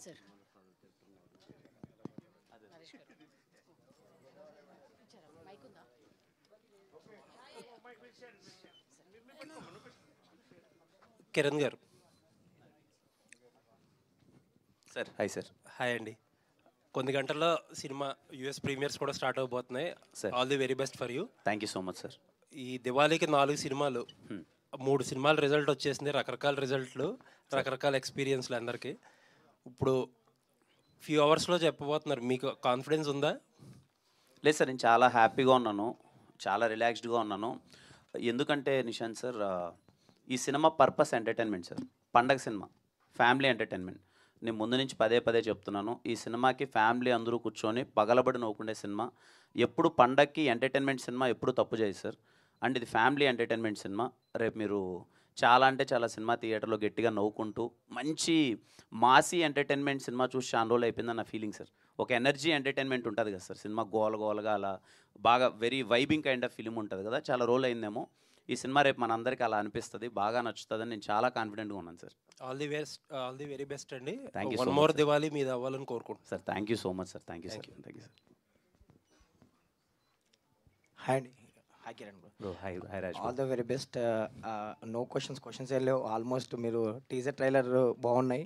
Sir. Kiran garu. Sir hi sir. Hi అండి. కొన్ని గంటల్లో సినిమా యూఎస్ ప్రీమియర్స్ కూడా స్టార్ట్ అవబోతున్నాయి. Sir all the very best for you. Thank you so much sir. ఈ దివాళీకి 4 సినిమాలు, 3 సినిమాల రిజల్ట్ వచ్చేసింది. రకరకాల రిజల్ట్లు, రకరకాల ఎక్స్పీరియన్స్లు అందరికీ. ఇప్పుడు ఫ్యూ అవర్స్లో చెప్పబోతున్నారు, మీకు కాన్ఫిడెన్స్ ఉందా? లేదు సార్, నేను చాలా హ్యాపీగా ఉన్నాను, చాలా రిలాక్స్డ్గా ఉన్నాను. ఎందుకంటే నిశాంత్ సార్, ఈ సినిమా పర్పస్ ఎంటర్టైన్మెంట్ సార్. పండగ సినిమా, ఫ్యామిలీ ఎంటర్టైన్మెంట్. నేను ముందు నుంచి పదే పదే చెప్తున్నాను, ఈ సినిమాకి ఫ్యామిలీ అందరూ కూర్చొని పగలబడి నవ్వుకునే సినిమా. ఎప్పుడు పండగకి ఎంటర్టైన్మెంట్ సినిమా ఎప్పుడు తప్పు చేయదు సార్. అండ్ ఇది ఫ్యామిలీ ఎంటర్టైన్మెంట్ సినిమా. రేపు మీరు చాలా అంటే చాలా సినిమా థియేటర్లో గట్టిగా నవ్వుకుంటూ మంచి మాసీ ఎంటర్టైన్మెంట్ సినిమా చూసి చాలా రోజులు అయిపోయిందని నా ఫీలింగ్ సార్. ఒక ఎనర్జీ ఎంటర్టైన్మెంట్ ఉంటుంది కదా సార్, సినిమా గోల గోలగా అలా బాగా very vibing kind of film ఉంటుంది కదా, చాలా రోజులు అయిందేమో. ఈ సినిమా రేపు మనందరికీ అలా అనిపిస్తుంది, బాగా నచ్చుతుందని నేను చాలా కాన్ఫిడెంట్గా ఉన్నాను sir. All the very best అండి. Thank you. One more Diwali మీద అవ్వాలని కోరుకుంటున్నాను sir. Thank you so much sir. Thank you sir. Thank you sir. Hi అండి. Hi Kiran bro. Hi hi Raj. All the very best. No questions ఏం లేవు. Almost మీరు teaser trailer బాగున్నాయి,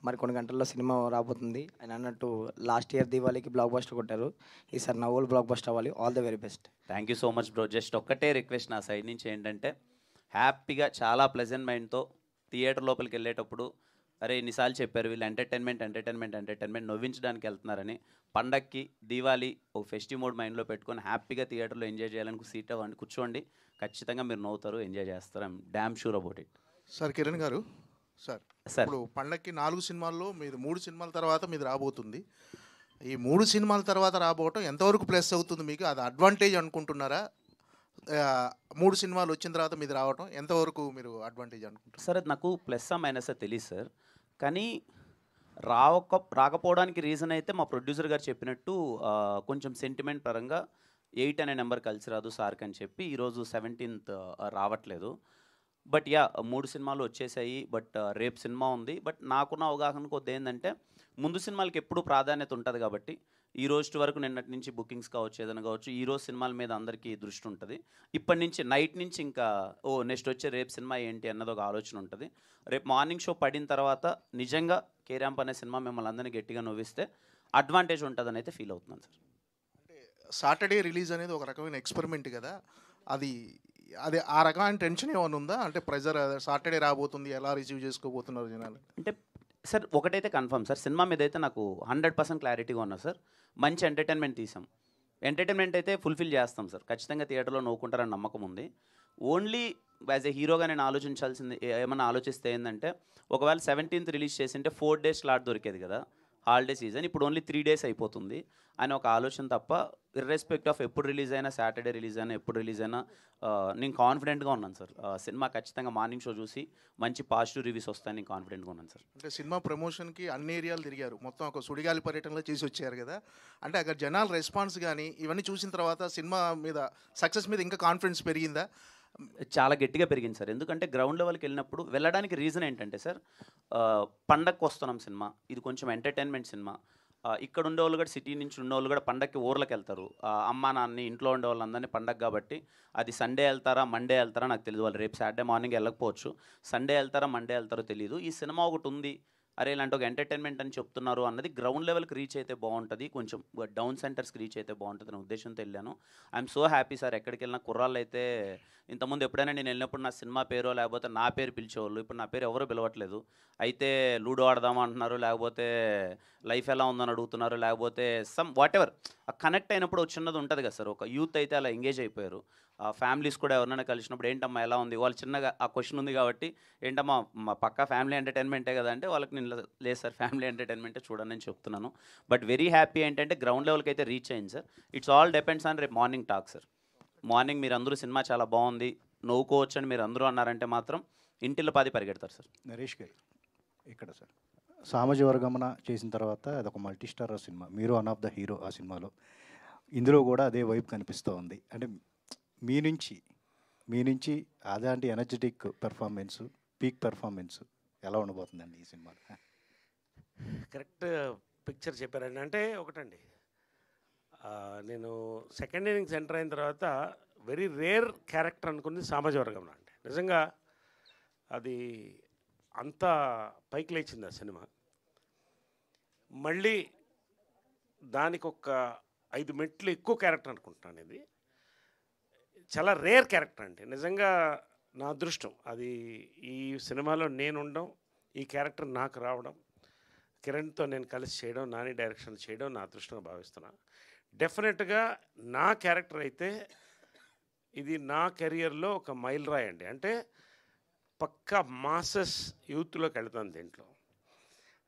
మరి కొన్ని గంటల్లో సినిమా రాబోతుంది. ఆయన అన్నట్టు లాస్ట్ ఇయర్ దివాళీకి బ్లాక్ బస్టర్ కొట్టారు, ఈసారి నా ఓల్డ్ బ్లాక్ బస్టర్ అవ్వాలి. All the very best. Thank you so much bro. Just ఒక్కటే రిక్వెస్ట్ నా సైడ్ నుంచి ఏంటంటే, హ్యాపీగా చాలా ప్లెజెంట్ మైండ్తో థియేటర్ లోపలికి వెళ్ళేటప్పుడు, అరే ఇన్నిసార్లు చెప్పారు వీళ్ళు ఎంటర్టైన్మెంట్ ఎంటర్టైన్మెంట్ ఎంటర్టైన్మెంట్ నవ్వించడానికి వెళ్తున్నారని, పండక్కి దీవాలి ఒక ఫెస్టివ్ మోడ్ మైండ్లో పెట్టుకొని హ్యాపీగా థియేటర్లో ఎంజాయ్ చేయాలని సీట్ అవ్వండి, కూర్చోండి. ఖచ్చితంగా మీరు నవ్వుతారు, ఎంజాయ్ చేస్తారు. I'm damn sure about it. Sir Kiran garu, sir ఇప్పుడు పండక్కి 4 సినిమాల్లో మీరు 3 సినిమాల తర్వాత మీది రాబోతుంది. ఈ 3 సినిమాల తర్వాత రాబోవటం ఎంతవరకు ప్లస్ అవుతుంది మీకు? అది అడ్వాంటేజ్ అనుకుంటున్నారా? 3 సినిమాలు వచ్చిన తర్వాత మీది రావటం ఎంతవరకు మీరు అడ్వాంటేజ్ అనుకుంటారు? సార్ అది నాకు ప్లస్ మైనస్ తెలియదు సార్, కానీ రాకపోవడానికి రీజన్ అయితే మా ప్రొడ్యూసర్ గారు చెప్పినట్టు కొంచెం సెంటిమెంట్ పరంగా 8 అనే నెంబర్ కలిసి రాదు సార్కి అని చెప్పి ఈరోజు 17th రావట్లేదు. బట్ యా 3 సినిమాలు వచ్చేసాయి, బట్ రేపు సినిమా ఉంది. బట్ నాకున్న అవగాహన కొద్ది ఏంటంటే, ముందు సినిమాలకి ఎప్పుడు ప్రాధాన్యత ఉంటుంది కాబట్టి ఈ రోజు వరకు నిన్నటి నుంచి బుకింగ్స్ కావచ్చు, ఏదైనా కావచ్చు, ఈ రోజు సినిమాల మీద అందరికీ దృష్టి ఉంటుంది. ఇప్పటి నుంచి నైట్ నుంచి ఇంకా నెక్స్ట్ వచ్చే రేపు సినిమా ఏంటి అన్నది ఒక ఆలోచన ఉంటుంది. రేపు మార్నింగ్ షో పడిన తర్వాత నిజంగా కేరాంప్ అనే సినిమా మిమ్మల్ని అందరినీ గట్టిగా నవ్విస్తే అడ్వాంటేజ్ ఉంటుందని అయితే ఫీల్ అవుతున్నాను సార్. అంటే సాటర్డే రిలీజ్ అనేది ఒక రకమైన ఎక్స్పెరిమెంట్ కదా, అది అదే ఆ రకమైన టెన్షన్ ఏమైనా ఉందా? అంటే ప్రెజర్, సాటర్డే రాబోతుంది, ఎలా రిసీవ్ చేసుకోబోతున్నారు జనాలు? అంటే సార్ ఒకటైతే కన్ఫర్మ్ సార్, సినిమా మీద అయితే నాకు 100% క్లారిటీగా ఉన్నా సార్. మంచి ఎంటర్టైన్మెంట్ తీసాం, ఎంటర్టైన్మెంట్ అయితే ఫుల్ఫిల్ చేస్తాం సార్. ఖచ్చితంగా థియేటర్లో నవ్వుకుంటారని నమ్మకం ఉంది. ఓన్లీ యాజ్ ఏ హీరోగా నేను ఆలోచించాల్సింది ఏమన్నా ఆలోచిస్తే ఏంటంటే, ఒకవేళ 17th రిలీజ్ చేసింటే 4 days స్లాట్ దొరికేది కదా హాలిడే సీజన్, ఇప్పుడు ఓన్లీ 3 days అయిపోతుంది అని ఒక ఆలోచన తప్ప, ఇర్రెస్పెక్ట్ ఆఫ్ ఎప్పుడు రిలీజ్ అయినా, సాటర్డే రిలీజ్ అయినా, ఎప్పుడు రిలీజ్ అయినా నేను కాన్ఫిడెంట్గా ఉన్నాను సార్. సినిమా ఖచ్చితంగా మార్నింగ్ షో చూసి మంచి పాజిటివ్ రివ్యూస్ వస్తాయని నేను కాన్ఫిడెంట్గా ఉన్నాను సార్. అంటే సినిమా ప్రమోషన్కి అన్ని ఏరియాలు తిరిగారు, మొత్తం ఒక సుడిగాలి పర్యటనలో చేసి వచ్చారు కదా, అంటే అక్కడ జనాల రెస్పాన్స్ కానీ ఇవన్నీ చూసిన తర్వాత సినిమా మీద సక్సెస్ మీద ఇంకా కాన్ఫిడెన్స్ పెరిగిందా? చాలా గట్టిగా పెరిగింది సార్. ఎందుకంటే గ్రౌండ్ లెవెల్కి వెళ్ళినప్పుడు వెళ్ళడానికి రీజన్ ఏంటంటే సార్, పండగకి వస్తున్నాం సినిమా, ఇది కొంచెం ఎంటర్టైన్మెంట్ సినిమా. ఇక్కడ ఉండేవాళ్ళు కూడా, సిటీ నుంచి ఉండేవాళ్ళు కూడా పండగకి ఊర్లకు వెళ్తారు. అమ్మా నాన్నని ఇంట్లో ఉండే వాళ్ళందరినీ పండగ కాబట్టి, అది సండే వెళ్తారా మండే వెళ్తారా నాకు తెలియదు. వాళ్ళు రేపు సాటర్డే మార్నింగ్ వెళ్ళకపోవచ్చు, సండే వెళ్తారా మండే వెళ్తారో తెలియదు. ఈ సినిమా ఒకటి ఉంది, అరే ఇలాంటి ఒక ఎంటర్టైన్మెంట్ అని చెప్తున్నారు అన్నది గ్రౌండ్ లెవెల్కి రీచ్ అయితే బాగుంటుంది, కొంచెం డౌన్ సెంటర్స్కి రీచ్ అయితే బాగుంటుంది అనే ఉద్దేశంతో వెళ్ళాను. I'm so happy sir. ఎక్కడికి వెళ్ళినా కుర్రాళ్ళు అయితే, ఇంతకుముందు ఎప్పుడైనా నేను వెళ్ళినప్పుడు నా సినిమా పేరో లేకపోతే నా పేరు పిలిచేవాళ్ళు, ఇప్పుడు నా పేరు ఎవరు పిలవట్లేదు. అయితే లూడో ఆడదామా అంటున్నారు, లేకపోతే లైఫ్ ఎలా ఉందని అడుగుతున్నారు, లేకపోతే సమ్ వాట్ ఎవర్ కనెక్ట్ అయినప్పుడు వచ్చినది ఉంటుంది కదా సార్. ఒక యూత్ అయితే అలా ఎంగేజ్ అయిపోయారు. ఫ్యామిలీస్ కూడా ఎవరైనా కలిసినప్పుడు ఏంటమ్మా ఎలా ఉంది, వాళ్ళు చిన్నగా ఆ క్వశ్చన్ ఉంది కాబట్టి, ఏంటమ్మా మా పక్కా ఫ్యామిలీ ఎంటర్టైన్మెంటే కదా అంటే, వాళ్ళకి నేను లేదు సార్ ఫ్యామిలీ ఎంటర్టైన్మెంటే చూడండి అని చెప్తున్నాను. బట్ వెరీ హ్యాపీ ఏంటంటే గ్రౌండ్ లెవెల్కి అయితే రీచ్ అయింది sir. It's all depends on రేపు మార్నింగ్ టాక్ సార్. మార్నింగ్ మీరు అందరూ సినిమా చాలా బాగుంది నవ్వుకోవచ్చు అని మీరు అందరూ అన్నారంటే మాత్రం ఇంటిలో 10 పరిగెడతారు సార్. నరేష్ గారు ఇక్కడ సార్, సామాజ వర్గమన చేసిన తర్వాత అదొక మల్టీ స్టార్ సినిమా, మీరు వన్ ఆఫ్ ద హీరో ఆ సినిమాలో. ఇందులో కూడా అదే వైపు కనిపిస్తూ ఉంది. అంటే మీ నుంచి అలాంటి ఎనర్జెటిక్ పెర్ఫార్మెన్స్, పీక్ పెర్ఫార్మెన్స్ ఎలా ఉండబోతుందండి ఈ సినిమాలో? కరెక్ట్ పిక్చర్ చెప్పారండి. అంటే ఒకటండి, నేను సెకండ్ ఇన్నింగ్స్ ఎంటర్ అయిన తర్వాత వెరీ రేర్ క్యారెక్టర్ అనుకుంది సామాజిక వర్గంలో అండి. నిజంగా అది అంత పైకి లేచింది ఆ సినిమా. మళ్ళీ దానికి ఒక 5 మెట్లు ఎక్కువ క్యారెక్టర్ అనుకుంటున్నాను. ఇది చాలా రేర్ క్యారెక్టర్ అండి. నిజంగా నా అదృష్టం అది. ఈ సినిమాలో నేను ఉండడం, ఈ క్యారెక్టర్ నాకు రావడం, కిరణ్తో నేను కలిసి చేయడం, నాని డైరెక్షన్ చేయడం నా అదృష్టంగా భావిస్తున్నాను. డెఫినెట్గా నా క్యారెక్టర్ అయితే ఇది నా కెరియర్లో ఒక మైల్ రాయి అండి. అంటే పక్కా మాసెస్ యూత్లోకి వెళ్తాను దీంట్లో.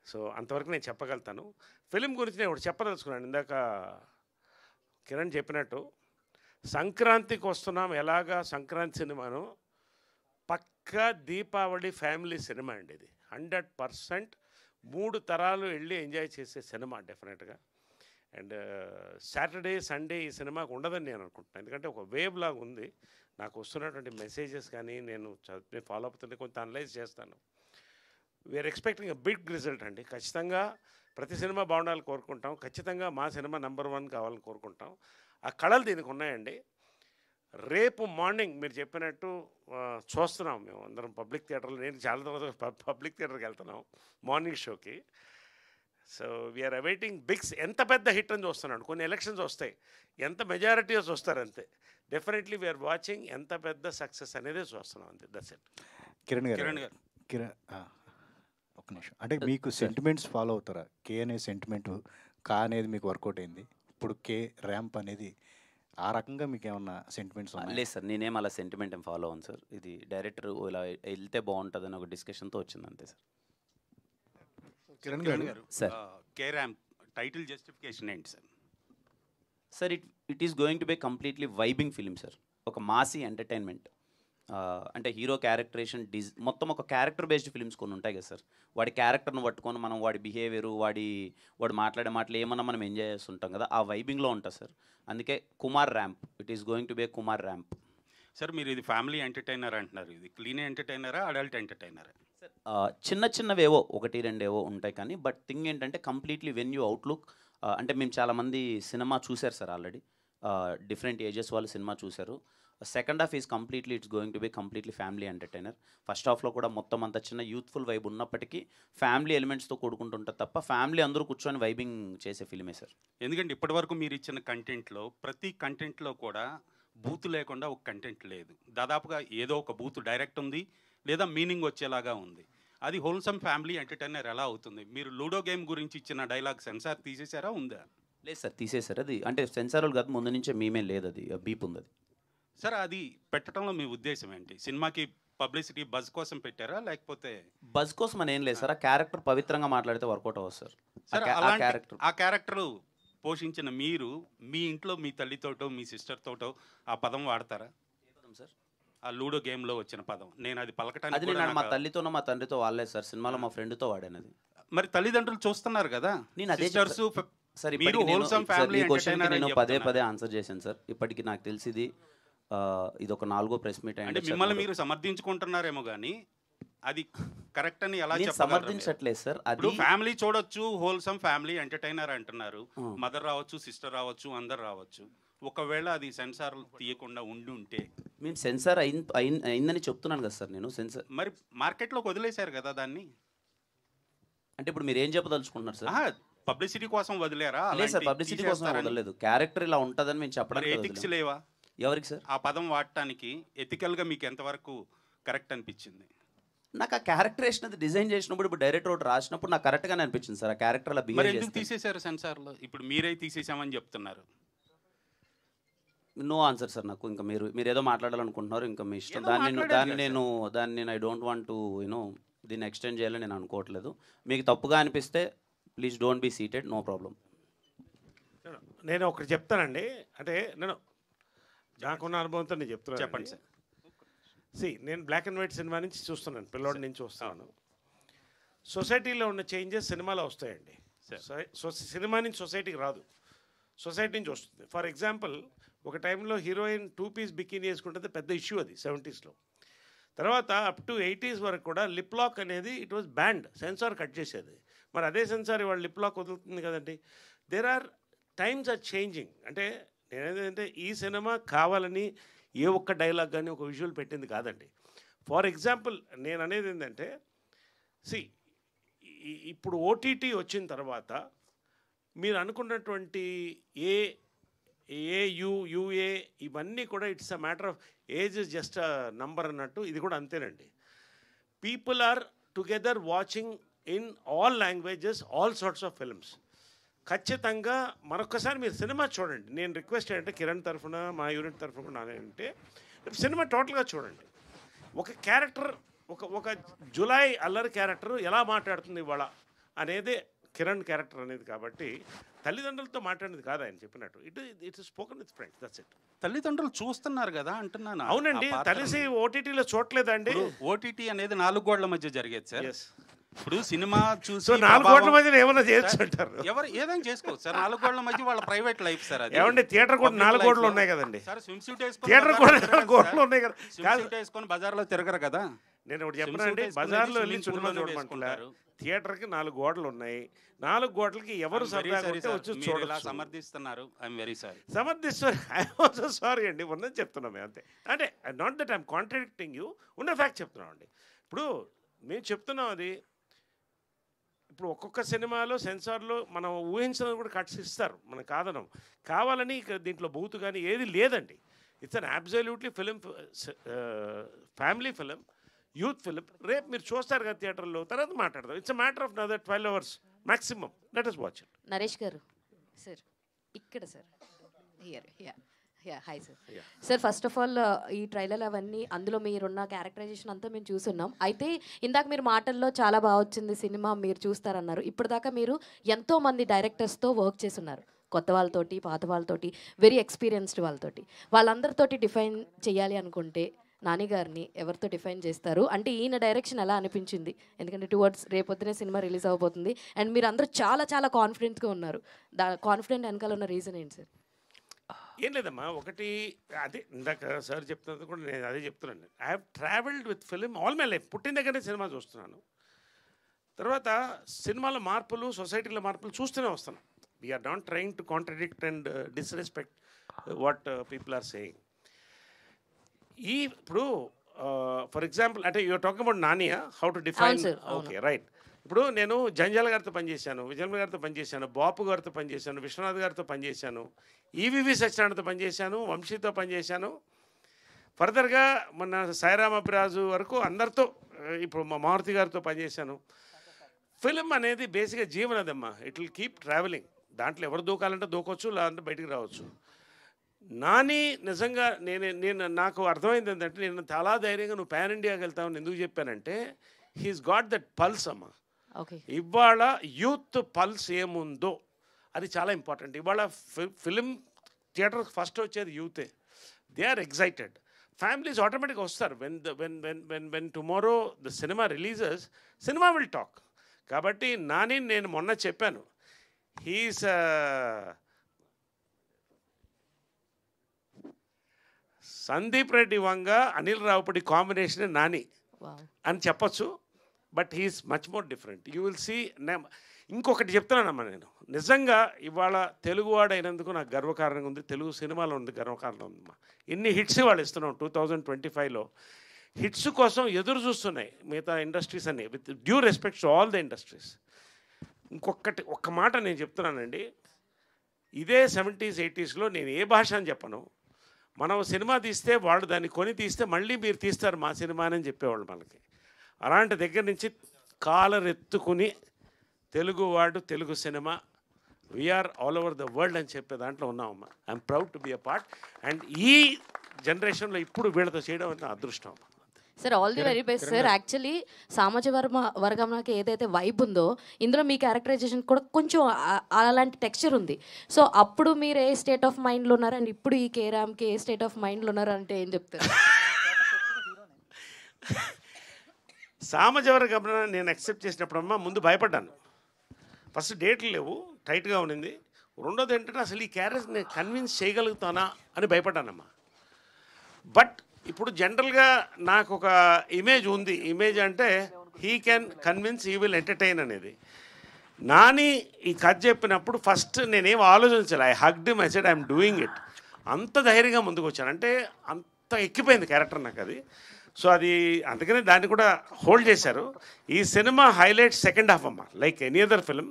సో అంతవరకు నేను చెప్పగలుగుతాను. ఫిలిం గురించి నేను ఒకటి చెప్పదలుచుకున్నాను. ఇందాక కిరణ్ చెప్పినట్టు సంక్రాంతికి వస్తున్నాం, ఎలాగా సంక్రాంతి సినిమాను పక్కా దీపావళి ఫ్యామిలీ సినిమా అండి. ఇది 100% 3 తరాలు వెళ్ళి ఎంజాయ్ చేసే సినిమా డెఫినెట్గా. అండ్ సాటర్డే సండే ఈ సినిమాకు ఉండదని నేను అనుకుంటున్నాను. ఎందుకంటే ఒక వేవ్ లాగా ఉంది. నాకు వస్తున్నటువంటి మెసేజెస్ కానీ నేను ఫాలో అవుతుంటే కొంత అనలైజ్ చేస్తాను. We are expecting a big result అండి. ఖచ్చితంగా ప్రతి సినిమా బాగుండాలని కోరుకుంటాం. ఖచ్చితంగా మా సినిమా నెంబర్ 1 కావాలని కోరుకుంటాం. ఆ కళలు దీనికి ఉన్నాయండి. రేపు మార్నింగ్ మీరు చెప్పినట్టు చూస్తున్నాం మేము అందరం పబ్లిక్ థియేటర్లో. నేను చాలా తర్వాత పబ్లిక్ థియేటర్కి వెళ్తున్నాం మార్నింగ్ షోకి. So we are awaiting bigs. ఎంత పెద్ద హిట్ అని చూస్తున్నాను. కొన్ని ఎలక్షన్స్ వస్తాయి, ఎంత మెజారిటీస్ వస్తారు అంతే. డెఫినెట్లీ వీఆర్ వాచింగ్ ఎంత పెద్ద సక్సెస్ అనేది చూస్తున్నాం అంతే. That's it. కిరణ్ గారు ఒక్క నిమిషం. అంటే మీకు సెంటిమెంట్స్ ఫాలో అవుతారా? కే అనే సెంటిమెంట్, కా అనేది మీకు వర్కౌట్ అయింది, ఇప్పుడు కే ర్యాంప్ అనేది ఆ రకంగా మీకు ఏమన్నా సెంటిమెంట్స్ ఉన్నాయి? లేదు సార్, నేనేం అలా సెంటిమెంట్ ఏం ఫాలో అవును సార్. ఇది డైరెక్టర్ ఇలా వెళ్తే బాగుంటుందని ఒక డిస్కషన్తో వచ్చింది అంతే sir. Kiran garu sir K ramp title justification ఏంటి sir? Sir it is going to be completely vibing film sir. ఒక మాసీ ఎంటర్టైన్మెంట్. అంటే హీరో క్యారెక్టరేషన్ మొత్తం ఒక క్యారెక్టర్ బేస్డ్ ఫిలిమ్స్ కొన్ని ఉంటాయి కదా సార్. వాడి క్యారెక్టర్ను పట్టుకొని మనం వాడి బిహేవియరు, వాడు మాట్లాడే మాటలు ఏమన్నా మనం ఎంజాయ్ చేస్తుంటాం కదా, ఆ వైబింగ్లో ఉంటుంది సార్. అందుకే Kumar ramp. It is going to B Kumar ramp. Sir మీరు ఇది ఫ్యామిలీ ఎంటర్టైనర్ అంటున్నారు, ఇది క్లీన్ ఎంటర్టైనరా అడల్ట్ ఎంటర్టైనరా? చిన్నవేవో 1-2 ఉంటాయి కానీ బట్ థింగ్ ఏంటంటే కంప్లీట్లీ వెన్ యూ అవుట్లుక్. అంటే మేము చాలామంది సినిమా చూశారు సార్ ఆల్రెడీ. డిఫరెంట్ ఏజెస్ వాళ్ళు సినిమా చూశారు. Second half is completely it's going to be completely family entertainer. First హాఫ్లో కూడా మొత్తం అంత చిన్న యూత్ఫుల్ వైబ్ ఉన్నప్పటికీ ఫ్యామిలీ ఎలిమెంట్స్తో కూడుకుంటుంటుంది తప్ప ఫ్యామిలీ అందరూ కూర్చొని వైబింగ్ చేసే ఫిల్మే సార్. ఎందుకంటే ఇప్పటివరకు మీరు ఇచ్చిన కంటెంట్లో ప్రతి కంటెంట్లో కూడా బూత్ లేకుండా ఒక కంటెంట్ లేదు. దాదాపుగా ఏదో ఒక బూత్ డైరెక్ట్ ఉంది లేదా మీనింగ్ వచ్చేలాగా ఉంది. అది హోల్సమ్ ఫ్యామిలీ ఎంటర్టైనర్ ఎలా అవుతుంది? మీరు లూడో గేమ్ గురించి ఇచ్చిన డైలాగ్ సెన్సార్ తీసేసారా, ఉందా? లేదు సార్, తీసేశారు. అది అంటే సెన్సార్లు కాదు, ముందు నుంచే మేమే లేదు, అది బీప్ ఉంది. అది సార్ అది పెట్టడంలో మీ ఉద్దేశం ఏంటి? సినిమాకి పబ్లిసిటీ బజ్ కోసం పెట్టారా లేకపోతే? బజ్ కోసం అని ఏం లేదు సార్. ఆ క్యారెక్టర్ పవిత్రంగా మాట్లాడితే వర్కౌట్ అవ్వదు సార్. ఆ క్యారెక్టర్ పోషించిన మీరు మీ ఇంట్లో మీ తల్లితోటో మీ సిస్టర్ తోటో ఆ పదం వాడతారా సార్? ఆ లూడో గేమ్లో వచ్చిన పదం నేను అది పలకటానికి అది నేను మా తల్లితోనో మా తండ్రితో వాడలేదు సార్. సినిమాలో మా ఫ్రెండ్తో వాడాను. అది మరి తల్లిదండ్రులు చూస్తున్నారు కదా. నేను అదే సార్. మీరు హోల్సమ్ ఫ్యామిలీ ఎంటర్టైనర్ నేను పదే ఆన్సర్ చేశాను సార్. ఇప్పటికి నాకు తెలిసింది ఇది ఒక 4వ ప్రెస్ మీట్ అంటే మిమ్మల్ని మీరు సమర్థించుకుంటున్నారేమో కానీ అది కరెక్ట్ అని ఎలా చెప్పగలరు? సమర్థించట్లేదు సార్. అది ఫ్యామిలీ చూడొచ్చు, హోల్సమ్ ఫ్యామిలీ ఎంటర్టైనర్ అంటున్నారు. మదర్ రావచ్చు, సిస్టర్ రావచ్చు, అందరు రావచ్చు. ఒకవేళ అది సెన్సార్ తీయకుండా ఉంటే మేము సెన్సార్ అయిందని చెప్తున్నాను కదా సార్. నేను సెన్సార్ మరి మార్కెట్లోకి వదిలేశారు కదా దాన్ని. అంటే ఇప్పుడు మీరు ఏం చెప్పదలుచుకుంటున్నారు సార్? పబ్లిసిటీ కోసం వదిలేరా? లేదు సార్, పబ్లిసిటీ కోసం వదలలేదు. క్యారెక్టర్ ఇలా ఉంటుందని మేము చెప్పడానికి. ఎథిక్స్ లేవా ఎవరికి సార్? ఆ పదం వాడటానికి ఎథికల్గా మీకు ఎంతవరకు కరెక్ట్ అనిపించింది? నాకు ఆ క్యారెక్టరేషన్ అది డిజైన్ చేసినప్పుడు, ఇప్పుడు డైరెక్టర్ ఒకటి రాసినప్పుడు నాకు కరెక్ట్గానే అనిపించింది సార్. ఆ క్యారెక్టర్ అలా బిహేవ్ చేస్తే. ఎందుకు తీసేశారు సెన్సార్లో? ఇప్పుడు మీరే తీసేసామని చెప్తున్నారు. No answer sir. నాకు ఇంకా మీరు ఏదో మాట్లాడాలనుకుంటున్నారు, ఇంకా మీ ఇష్టం. దాన్ని ఐ డోంట్ వాంట్ టు దీన్ని ఎక్స్టెండ్ చేయాలని నేను అనుకోవట్లేదు. మీకు తప్పుగా అనిపిస్తే please don't be seated, no problem. నేను ఒకటి చెప్తానండి. అంటే నేను నాకున్న అనుభవంతో నేను చెప్తున్నాను. చెప్పండి సార్. నేను బ్లాక్ అండ్ వైట్ సినిమా నుంచి చూస్తున్నాను, పిల్లోడి నుంచి చూస్తున్నాను. సొసైటీలో ఉన్న చేంజెస్ సినిమాలో వస్తాయండి. సినిమా నుంచి సొసైటీకి రాదు, సొసైటీ నుంచి వస్తుంది. ఫర్ ఎగ్జాంపుల్, ఒక టైంలో హీరోయిన్ 2 పీస్ బికినీ వేసుకుంటే పెద్ద ఇష్యూ అది 70s. తర్వాత అప్ టు 80s వరకు కూడా లిప్ లాక్ అనేది it was banned, censor cut చేసేది. మరి అదే సెన్సార్ వాళ్ళు లిప్ లాక్ వదులుతుంది కదండి. There are times are changing. అంటే నేనేంటంటే ఈ సినిమా కావాలని ఏ ఒక్క డైలాగ్ కానీ ఒక విజువల్ పెట్టింది కాదండి. ఫర్ ఎగ్జాంపుల్ నేను అనేది ఏంటంటే ఇప్పుడు ఓటీటీ వచ్చిన తర్వాత మీరు అనుకున్నటువంటి యుఏ ఇవన్నీ కూడా it's a matter of age is just a number అన్నట్టు ఇది కూడా అంతేనండి. People are together watching in all languages all sorts of films. ఖచ్చితంగా మరొకసారి మీరు సినిమా చూడండి. నేను రిక్వెస్ట్ ఏంటంటే కిరణ్ తరఫున మా యూనిట్ తరఫున కూడా నానేంటే సినిమా టోటల్గా చూడండి. ఒక క్యారెక్టర్ ఒక జులై అల్లరి క్యారెక్టర్ ఎలా మాట్లాడుతుంది ఇవాళ అనేది కిరణ్ క్యారెక్టర్ అనేది. కాబట్టి తల్లిదండ్రులతో మాట్లాడేది కాదు ఆయన చెప్పినట్టు. It spoken with friends, that's it. తల్లిదండ్రులు చూస్తున్నారు కదా అంటున్నాను. అవునండి, తెలిసి ఓటీటీలో చూడలేదండి. ఓటీటీ అనేది 4 గోడల మధ్య జరిగేది సార్. ఇప్పుడు సినిమా చూసి 4 గోడల మధ్య ఏమైనా చేయొచ్చు అంటారు. ఎవరు ఏదైనా చేసుకోవచ్చు సార్. 4 గోడల మధ్య వాళ్ళ ప్రైవేట్ లైఫ్ సార్. అది ఏమండి, థియేటర్ కూడా 4 గోడలు ఉన్నాయి కదండి సార్. స్విమ్ సూట్ వేసుకొని థియేటర్ కూడా 4 గోడలు ఉన్నాయి కదా. స్విమ్ సూట్ వేసుకొని బజార్లో తిరగరు కదా. నేను ఒకటి చెప్పనండి, బజార్లో వెళ్ళి సినిమా చూడమంటారు. థియేటర్కి 4 గోడలు ఉన్నాయి. 4 గోడలకి ఎవరు సరదాగా వచ్చి చూడాలి. సమర్థిస్తున్నారు. I'm very sorry. సమర్థిస్తారు. ఐఎమ్ ఆల్సో సారీ అండి, ఉన్నది చెప్తున్నాం అంతే. అంటే not that I'm contradicting you, ఉన్న ఫ్యాక్ట్ చెప్తున్నాం అండి. ఇప్పుడు మేము చెప్తున్నాం అది. ఇప్పుడు ఒక్కొక్క సినిమాలో సెన్సార్లో మనం ఊహించినది కూడా కట్స్ ఇస్తారు, మనం కాదనం. కావాలని దీంట్లో బూతు కానీ ఏది లేదండి. It's an absolutely film, family film, youth film. రేపు మీరు చూస్తారు కదా థియేటర్లో, తర్వాత మాట్లాడదాం. It's a matter of another 12 hours maximum. Let us watch it. Naresh గారు సార్ ఇక్కడ sir here hi sir. Sir first of all ఈ ట్రైలర్ అవన్నీ అందులో మీరున్న క్యారెక్టరైజేషన్ అంతా మేము చూస్తున్నాం. అయితే ఇందాక మీరు మాటల్లో చాలా బాగా వచ్చింది సినిమా మీరు చూస్తారన్నారు. ఇప్పటిదాకా మీరు ఎంతోమంది డైరెక్టర్స్తో వర్క్ చేస్తున్నారు, కొత్త వాళ్ళతోటి పాత వాళ్ళతోటి వెరీ ఎక్స్పీరియన్స్డ్ వాళ్ళతోటి. వాళ్ళందరితోటి డిఫైన్ చేయాలి అనుకుంటే నాని గారిని ఎవరితో డిఫైన్ చేస్తారు? అంటే ఈయన డైరెక్షన్ ఎలా అనిపించింది? ఎందుకంటే టువర్డ్స్ రేపొద్దునే సినిమా రిలీజ్ అవబోతుంది అండ్ మీరు అందరూ చాలా చాలా కాన్ఫిడెంట్గా ఉన్నారు. కాన్ఫిడెంట్ వెనకాల ఉన్న రీజన్ ఏంటి సార్? ఏం లేదమ్మా, ఒకటి అదే ఇందాక సార్ చెప్తున్నది కూడా నేను అదే చెప్తున్నాను. I have travelled with film all my life. పుట్టిన దగ్గరే సినిమా చూస్తున్నాను. తర్వాత సినిమాలో మార్పులు, సొసైటీలో మార్పులు చూస్తూనే వస్తున్నాం. We're not trying to contradict and disrespect what people are saying. ఇప్పుడు ఫర్ ఎగ్జాంపుల్ అంటే యూఆర్ టాకింగ్ అబౌట్ నానియా, how to define. Okay right. ఇప్పుడు నేను జంజాల గారితో పనిచేశాను, విజయమ్మ గారితో పనిచేశాను, బాపు గారితో పనిచేశాను, విశ్వనాథ్ గారితో పనిచేశాను, ఈవివి సత్యనారాయణతో పనిచేశాను, వంశీతో పనిచేశాను. ఫర్దర్గా మన సాయిరామ్ అభిరాజు వరకు అందరితో, ఇప్పుడు మా మారుతి గారితో పనిచేశాను. ఫిలిం అనేది బేసిక్గా జీవనదమ్మా. It will keep travelling. దాంట్లో ఎవరు దూకాలంటే దూకొచ్చు, లేదంటే బయటికి రావచ్చు. నాని నిజంగా నాకు అర్థమైంది ఏంటంటే, నేను చాలా ధైర్యంగా నువ్వు పాన్ ఇండియాకి వెళ్తావని ఎందుకు చెప్పానంటే, హీస్ గాట్ దట్ పల్స్ అమ్మా. ఇవాళ యూత్ పల్స్ ఏముందో అది చాలా ఇంపార్టెంట్. ఇవాళ ఫిలిం థియేటర్ ఫస్ట్ వచ్చేది యూతే. They are excited. ఫ్యామిలీస్ ఆటోమేటిక్గా వస్తారు. When tomorrow the cinema releases, cinema will talk. కాబట్టి నాని నేను మొన్న చెప్పాను, హీస్ సందీప్ రెడ్డి వంగ అనిల్ రావుపూడి కాంబినేషన్ నాని అని చెప్పచ్చు. But he's much more different. You will see. ఇంకొకటి చెప్తున్నానమ్మా, నేను నిజంగా ఇవాళ తెలుగువాడు అయినందుకు నాకు గర్వకారణంగా ఉంది. తెలుగు సినిమాలో ఉంది గర్వకారణం ఉందమ్మా. ఇన్ని హిట్స్ వాళ్ళు ఇస్తున్నాం 2025లో. హిట్స్ కోసం ఎదురు చూస్తున్నాయి మిగతా ఇండస్ట్రీస్ అన్ని, with due respect to all the industries. ఒక్క మాట నేను చెప్తున్నానండి, ఇదే 70s 80sలో నేను ఏ భాష అని చెప్పను, మనం సినిమా తీస్తే వాళ్ళు దాన్ని కొని తీస్తే మళ్ళీ మీరు తీస్తారు మా సినిమా అని చెప్పేవాళ్ళు మనకి. అలాంటి దగ్గర నుంచి కాలరెత్తుకుని తెలుగువాడు, Telugu cinema, we're all over the world అని చెప్పే దాంట్లో ఉన్నామమ్మా. I'm proud to be a part. And ఈ జనరేషన్లో ఇప్పుడు వీళ్ళతో చేయడం అంటే అదృష్టం. Sir all the very best sir. Actually సామాజ వర్గంకి ఏదైతే వైబ్ ఉందో ఇందులో మీ క్యారెక్టరైజేషన్ కూడా కొంచెం అలాంటి టెక్స్చర్ ఉంది. సో అప్పుడు మీరు ఏ స్టేట్ ఆఫ్ మైండ్లో ఉన్నారు అండ్ ఇప్పుడు ఈ కేరామ్కి ఏ స్టేట్ ఆఫ్ మైండ్లో ఉన్నారు అంటే ఏం చెప్తారు? సామాజ వర్గం నేను యాక్సెప్ట్ చేసినప్పుడమ్మా ముందు భయపడ్డాను. ఫస్ట్ డేట్లు లేవు, టైట్గా ఉన్నింది. రెండోది ఏంటంటే అసలు ఈ క్యారెక్టర్ నేను కన్విన్స్ చేయగలుగుతానా అని భయపడ్డానమ్మా. బట్ ఇప్పుడు జనరల్గా నాకు ఒక ఇమేజ్ ఉంది. ఇమేజ్ అంటే he can convince, he will entertain అనేది. నాని ఈ కథ చెప్పినప్పుడు ఫస్ట్ నేనేం ఆలోచించాలి. I hugged him, I said I'm doing it. అంత ధైర్యంగా ముందుకు వచ్చాను, అంటే అంత ఎక్కిపోయింది క్యారెక్టర్ నాకు అది. సో అది అందుకనే దాన్ని కూడా హోల్డ్ చేశారు. ఈ సినిమా హైలైట్ సెకండ్ హాఫ్ అమ్మ. లైక్ ఎనీ అదర్ ఫిల్మ్,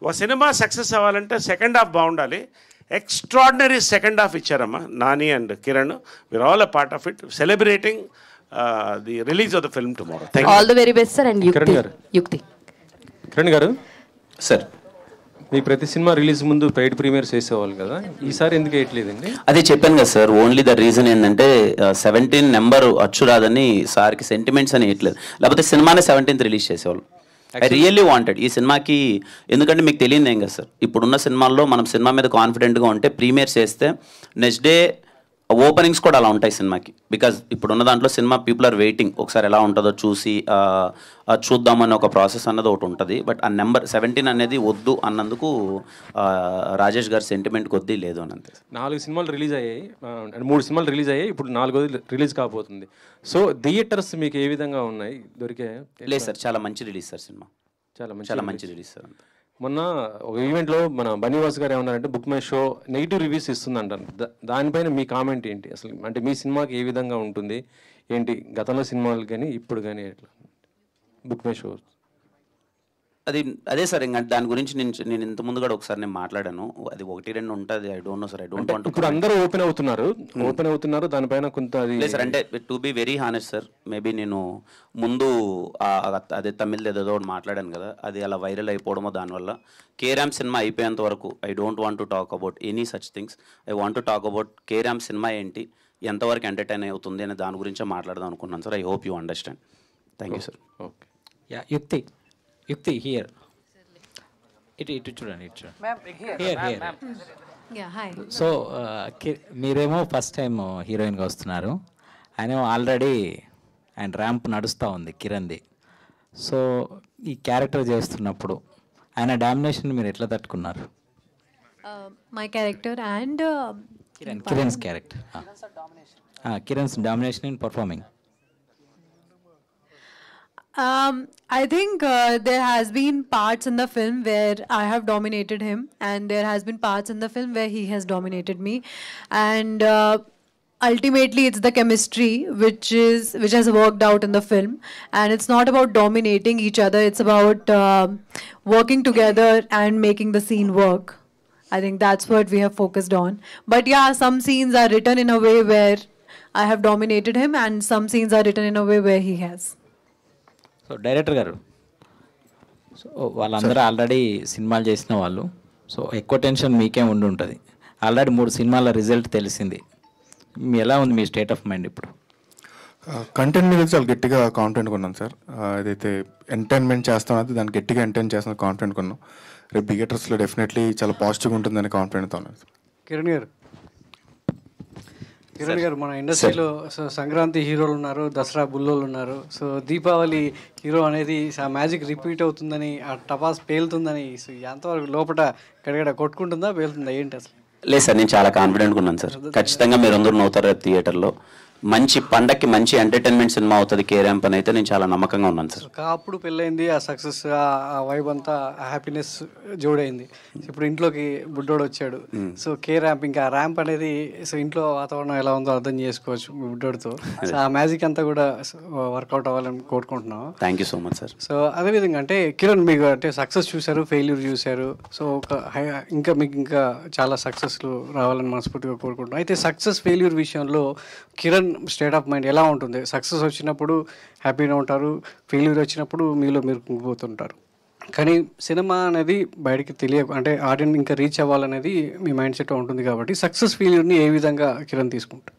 ఒక సినిమా సక్సెస్ అవ్వాలంటే సెకండ్ హాఫ్ బాగుండాలి. ఎక్స్ట్రాడినరీ సెకండ్ హాఫ్ ఇచ్చారమ్మా Nani and Kiran. We're all a part of it, celebrating the release of the film tomorrow. All the very best sir. And Yukti Kiran garu sir, మీ ప్రతి cinema release ముందు paid premieres వేసేవాళ్ళు కదా, ఈసారి ఎందుకు వేయట్లేదండి? అదే చెప్పాను కదా సార్, ఓన్లీ ద రీజన్ ఏంటంటే 17 నెంబర్ అచ్చు రాదని సార్కి సెంటిమెంట్స్ అని వేయట్లేదు. లేకపోతే సినిమానే 17th రిలీజ్ చేసేవాళ్ళు. ఐ రియల్లీ వాంటెడ్ ఈ సినిమాకి, ఎందుకంటే మీకు తెలియదు ఏం కదా సార్, ఇప్పుడున్న సినిమాల్లో మనం సినిమా మీద కాన్ఫిడెంట్గా ఉంటే ప్రీమియర్స్ చేస్తే నెక్స్ట్ డే ఓపెనింగ్స్ కూడా అలా ఉంటాయి సినిమాకి. బికాజ్ ఇప్పుడున్న దాంట్లో సినిమా పీపుల్ ఆర్ వెయిటింగ్, ఒకసారి ఎలా ఉంటుందో చూసి చూద్దామని ఒక ప్రాసెస్ అన్నది ఒకటి ఉంటుంది. బట్ ఆ నెంబర్ 17 అనేది వద్దు అన్నందుకు రాజేష్ గారి సెంటిమెంట్ కొద్దీ లేదు అని అంతే. 4 సినిమాలు రిలీజ్ అయ్యాయి, 3 సినిమాలు రిలీజ్ అయ్యాయి, ఇప్పుడు 4వ రిలీజ్ కాబోతుంది. సో థియేటర్స్ మీకు ఏ విధంగా ఉన్నాయి, దొరికే? లేదు సార్, చాలా మంచి రిలీజ్ సార్ సినిమా, చాలా మంచి రిలీజ్ సార్. మొన్న ఒక ఈవెంట్లో మన బనీవాస్ గారు ఏమన్నారంటే BookMyShow negative reviews ఇస్తుందంటారు. దానిపైన మీ కామెంట్ ఏంటి అసలు? అంటే మీ సినిమాకి ఏ విధంగా ఉంటుంది ఏంటి, గతంలో సినిమాలు కానీ ఇప్పుడు కానీ ఎట్లా బుక్ మై షో? అదే సార్, ఇంకా దాని గురించి నేను ఇంత ముందు కూడా ఒకసారి నేను మాట్లాడాను. అది 1-2 ఉంటుంది. I don't know sir, I don't want. ఇప్పుడు అందరూ ఓపెన్ అవుతున్నారు దానిపైన కొంత. లేదు సార్, అంటే to be very honest sir, maybe నేను ముందు అదే తమిళ్ ఏదో ఒకటి మాట్లాడాను కదా, అది అలా వైరల్ అయిపోవడమో దానివల్ల. కేరామ్ సినిమా అయిపోయేంత వరకు I don't want to talk about any such things. I want to talk about carrom cinema ఏంటి, ఎంతవరకు ఎంటర్టైన్ అవుతుంది అనే దాని గురించే మాట్లాడదాం అనుకున్నాను sir. I hope you understand. Thank you sir. Okay. Yeah, యుక్తి హియర్. ఇటు చూడండి, సో మీరేమో ఫస్ట్ టైం హీరోయిన్గా వస్తున్నారు, ఆయన ఆల్రెడీ ఆయన ర్యాంప్ నడుస్తూ ఉంది కిరణ్ది. సో ఈ క్యారెక్టర్ చేస్తున్నప్పుడు ఆయన డామినేషన్ మీరు ఎట్లా తట్టుకున్నారు? My character and Kiran's character, Kiran's domination in performing. I think there has been parts in the film where I have dominated him, and there has been parts in the film where he has dominated me, and ultimately it's the chemistry which has worked out in the film, and it's not about dominating each other, it's about working together and making the scene work. I think that's what we have focused on. But yeah, some scenes are written in a way where I have dominated him, and some scenes are written in a way where he has. So director గారు, so వాళ్ళందరూ already సినిమాలు చేసిన వాళ్ళు, so ఎక్కువ tension మీకే ఉండి ఉంటుంది. Already 3 సినిమాల రిజల్ట్ తెలిసింది, ఎలా ఉంది మీ స్టేట్ ఆఫ్ మైండ్ ఇప్పుడు? కంటెంట్ మీద చాలా గట్టిగా కాన్ఫిడెంట్గా ఉన్నాను సార్. ఏదైతే ఎంటర్టైన్మెంట్ చేస్తానో దాన్ని గట్టిగా ఎంటర్టైన్ చేస్తున్న కాన్ఫిడెంట్గా ఉన్నాను. రేపు థియేటర్స్లో డెఫినెట్లీ చాలా పాజిటివ్గా ఉంటుందని కాన్ఫిడెంట్తో ఉన్నాను సార్. కిరణ్ గారు, మన ఇండస్ట్రీలో సంక్రాంతి హీరోలు ఉన్నారు, దసరా బుల్లోలు ఉన్నారు. సో దీపావళి హీరో అనేది ఆ మ్యాజిక్ రిపీట్ అవుతుందని, ఆ టపాస్ పేలుతుందని, సో ఎంతవరకు లోపల గడగడ కొట్టుకుంటుందా, పేలుతుందా, ఏంటి అసలు? లేదు సార్, నేను చాలా కాన్ఫిడెంట్గా ఉన్నాను సార్. ఖచ్చితంగా మీరు అందరూ నవ్వుతారు రేపు థియేటర్లో. మంచి పండక్కి మంచి ఎంటర్టైన్మెంట్ సినిమా అవుతుంది కేరాంప్ అని అయితే నేను చాలా నమ్మకంగా ఉన్నాను సార్. అప్పుడు పెళ్ళైంది, ఆ సక్సెస్, ఆ వైబ్ అంతా, ఆ హ్యాపీనెస్ జోడైంది. ఇప్పుడు ఇంట్లోకి బుడ్డోడు వచ్చాడు. సో ర్యాంప్, ఇంకా ర్యాంప్ అనేది, సో ఇంట్లో వాతావరణం ఎలా ఉందో అర్థం చేసుకోవచ్చు బుడ్డోడితో. సో ఆ మ్యాజిక్ అంతా కూడా వర్కౌట్ అవ్వాలని కోరుకుంటున్నాం. Thank you so much sir. So అదేవిధంగా అంటే కిరణ్, మీకు అంటే సక్సెస్ చూశారు, ఫెయిల్యూర్ చూశారు. సో మీకు ఇంకా చాలా సక్సెస్లు రావాలని మనస్ఫూర్తిగా కోరుకుంటున్నాం. అయితే సక్సెస్ ఫెయిల్యూర్ విషయంలో కిరణ్ స్టేట్ ఆఫ్ మైండ్ ఎలా ఉంటుంది? సక్సెస్ వచ్చినప్పుడు హ్యాపీగా ఉంటారు, ఫెయిల్యూర్ వచ్చినప్పుడు మీలో మీరు కుంగిపోతుంటారు. కానీ సినిమా అనేది బయటికి అంటే ఆడియన్స్ ఇంకా రీచ్ అవ్వాలనేది మీ మైండ్ సెట్ ఉంటుంది. కాబట్టి సక్సెస్ ఫెయిల్యూర్ని ఏ విధంగా కిరణ్ తీసుకుంటారు?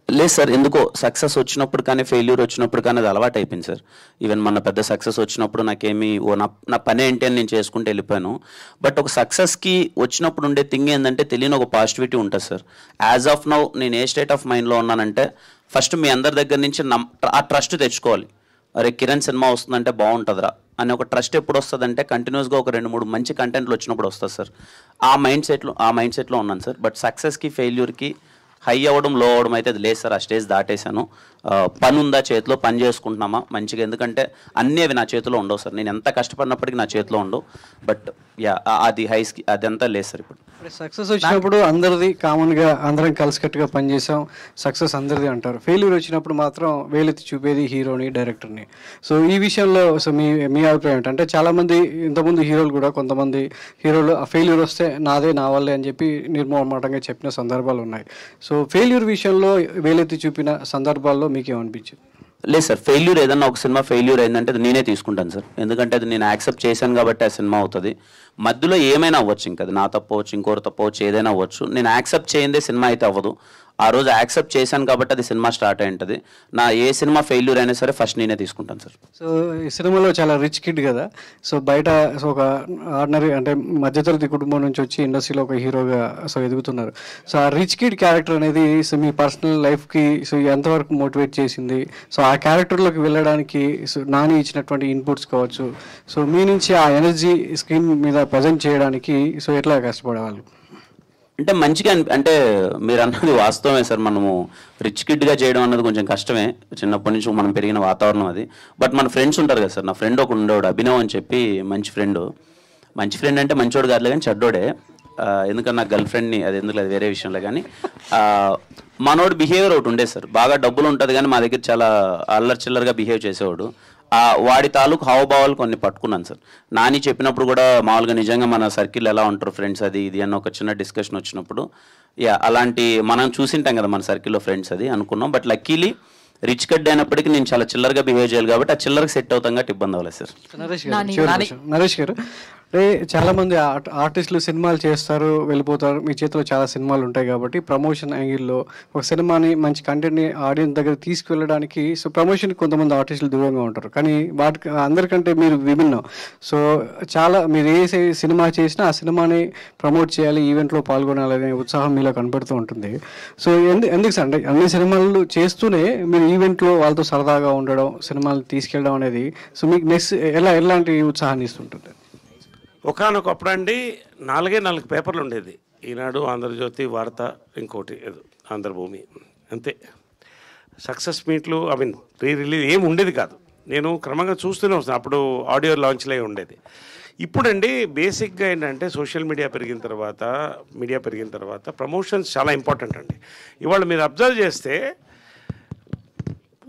లేదు సార్, ఎందుకో సక్సెస్ వచ్చినప్పుడు కానీ ఫెయిల్యూర్ వచ్చినప్పుడు కానీ అది అలవాటు అయిపోయింది సార్. ఈవెన్ మన పెద్ద సక్సెస్ వచ్చినప్పుడు నాకేమి నా పని ఏంటి అని నేను చేసుకుంటూ వెళ్ళిపోయాను. బట్ ఒక సక్సెస్కి వచ్చినప్పుడు ఉండే థింగ్ ఏంటంటే తెలియని ఒక పాజిటివిటీ ఉంటుంది సార్. యాజ్ ఆఫ్ నౌ నేను ఏ స్టేట్ ఆఫ్ మైండ్లో ఉన్నానంటే, ఫస్ట్ మీ అందరి దగ్గర నుంచి ఆ ట్రస్ట్ తెచ్చుకోవాలి. అరే కిరణ్ సినిమా వస్తుందంటే బాగుంటుందిరా అనే ఒక ట్రస్ట్ ఎప్పుడు వస్తుందంటే కంటిన్యూస్గా ఒక 2-3 మంచి కంటెంట్లు వచ్చినప్పుడు వస్తుంది సార్. ఆ మైండ్ సెట్లో ఉన్నాను సార్. బట్ సక్సెస్కి ఫెయిల్యూర్కి హై అవ్వడం లో అవ్వడం అయితే అది లేదు సార్. ఆ స్టేజ్ దాటేశాను. పని ఉందా చేతిలో, పని చేసుకుంటున్నామా మంచిగా, ఎందుకంటే అన్నీ అవి నా చేతిలో ఉండవు సార్. నేను ఎంత కష్టపడినప్పటికీ నా చేతిలో ఉండవు. బట్ యా అది అదంతా లేదు సార్. ఇప్పుడు సక్సెస్ వచ్చినప్పుడు అందరిది కామన్గా అందరం కలిసికట్టుగా పనిచేసాం, సక్సెస్ అందరిది అంటారు. ఫెయిల్యూర్ వచ్చినప్పుడు మాత్రం వేలెత్తి చూపేది హీరోని, డైరెక్టర్ని. సో ఈ విషయంలో సో మీ అభిప్రాయం ఏంటంటే, చాలామంది ఇంతకుముందు హీరోలు కూడా కొంతమంది హీరోలు ఫెయిల్యూర్ వస్తే నా వల్లే అని చెప్పి నిర్మోహమాటంగా చెప్పిన సందర్భాలు ఉన్నాయి. సో ఫెయిల్యూర్ విషయంలో వేలెత్తి చూపిన సందర్భాల్లో మీకేమనిపించింది? లేదు సార్, ఫెయిల్యూర్ ఏదన్నా ఒక సినిమా ఫెయిల్యూర్ అయిందంటే అది నేనే తీసుకుంటాను సార్. ఎందుకంటే అది నేను యాక్సెప్ట్ చేశాను కాబట్టి ఆ సినిమా అవుతుంది. మధ్యలో ఏమైనా అవ్వచ్చు, ఇంకా అది నా తప్పవచ్చు, ఇంకోరు తప్పవచ్చు, ఏదైనా అవ్వచ్చు. నేను యాక్సెప్ట్ చేయందే సినిమా అయితే అవ్వదు. ఆ రోజు యాక్సెప్ట్ చేశాను కాబట్టి అది సినిమా స్టార్ట్ అయి ఉంటుంది. నా ఏ సినిమా ఫెయిల్యూర్ అయినా సరే ఫస్ట్ నేనే తీసుకుంటాను సార్. సో ఈ సినిమాలో చాలా రిచ్ కిడ్ కదా, సో బయట ఒక ఆర్డినరీ అంటే మధ్యతరగతి కుటుంబం నుంచి వచ్చి ఇండస్ట్రీలో ఒక హీరోగా సో ఎదుగుతున్నారు. సో ఆ రిచ్ కిడ్ క్యారెక్టర్ అనేది సో మీ పర్సనల్ లైఫ్కి సో ఎంతవరకు మోటివేట్ చేసింది? సో ఆ క్యారెక్టర్లోకి వెళ్ళడానికి సో నాని ఇచ్చినటువంటి ఇన్పుట్స్ కావచ్చు, సో మీ నుంచి ఆ ఎనర్జీ స్క్రీన్ మీద ప్రజెంట్ చేయడానికి సో ఎట్లా కష్టపడేవాళ్ళు? అంటే మంచిగా అంటే మీరు అన్నది వాస్తవమే సార్. మనము రిచ్ కిడ్గా చేయడం అన్నది కొంచెం కష్టమే, చిన్నప్పటి నుంచి మనం పెరిగిన వాతావరణం అది. బట్ మన ఫ్రెండ్స్ ఉంటారు కదా సార్. నా ఫ్రెండ్ ఒకడు ఉండేవాడు, అభినవ్ అని చెప్పి, మంచి ఫ్రెండ్ అంటే మంచోడు కాదులే కానీ చెడ్డోడే. ఎందుకన్నా నాకు గర్ల్ ఫ్రెండ్ని అది ఎందుకు లేదు వేరే విషయంలో. కానీ మనోడు బిహేవియర్ ఒకటి ఉండే సార్. బాగా డబ్బులు ఉంటుంది కానీ మా దగ్గర చాలా అల్లరి చిల్లరగా బిహేవ్ చేసేవాడు. వాడి తాలూకు హావభావాలు కొన్ని పట్టుకున్నాను సార్. నాని చెప్పినప్పుడు కూడా మామూలుగా నిజంగా మన సర్కిల్ ఎలా ఉంటారు ఫ్రెండ్స్ అది ఇది అన్న ఒక చిన్న డిస్కషన్ వచ్చినప్పుడు అలాంటి మనం చూసింటాం కదా మన సర్కిల్లో ఫ్రెండ్స్ అది అనుకున్నాం. బట్ లక్కీలీ రిచ్ కడ్ అయినప్పటికీ నేను చాలా చిల్లరగా బిహేవ్ చేయాలి కాబట్టి ఆ చిల్లరకి సెట్ అవుతాం కాబట్టి ఇబ్బంది అవ్వలేదు సార్. నరేష్ గారు, అంటే చాలామంది ఆర్టిస్టులు సినిమాలు చేస్తారు, వెళ్ళిపోతారు. మీ చేతిలో చాలా సినిమాలు ఉంటాయి కాబట్టి ప్రమోషన్ యాంగిల్లో ఒక సినిమాని మంచి కంటెంట్ని ఆడియన్స్ దగ్గర తీసుకువెళ్ళడానికి సో ప్రమోషన్కి కొంతమంది ఆర్టిస్టులు దూరంగా ఉంటారు. కానీ వాటికి అందరికంటే మీరు విభిన్నం. సో చాలా మీరు ఏ సినిమా చేసినా ఆ సినిమాని ప్రమోట్ చేయాలి, ఈవెంట్లో పాల్గొనాలనే ఉత్సాహం మీలో కనపడుతూ ఉంటుంది. సో ఎందుకు సార్, అంటే అన్ని సినిమాలు చేస్తూనే మీరు ఈవెంట్లో వాళ్ళతో సరదాగా ఉండడం, సినిమాలు తీసుకెళ్ళడం అనేది సో మీకు నెక్స్ట్ ఎలాంటి ఉత్సాహాన్ని ఇస్తుంటుంది? ఒకనొకప్పుడు అండి 4 పేపర్లు ఉండేది. ఈనాడు, ఆంధ్రజ్యోతి, వార్త, ఇంకోటి ఏదో ఆంధ్రభూమి, అంతే. సక్సెస్ మీట్లు రిలీజ్ ఏమి ఉండేది కాదు. నేను క్రమంగా చూస్తూనే వస్తాను. అప్పుడు ఆడియో లాంచ్లే ఉండేది. ఇప్పుడండి బేసిక్గా ఏంటంటే సోషల్ మీడియా పెరిగిన తర్వాత ప్రమోషన్స్ చాలా ఇంపార్టెంట్ అండి. ఇవాళ మీరు అబ్జర్వ్ చేస్తే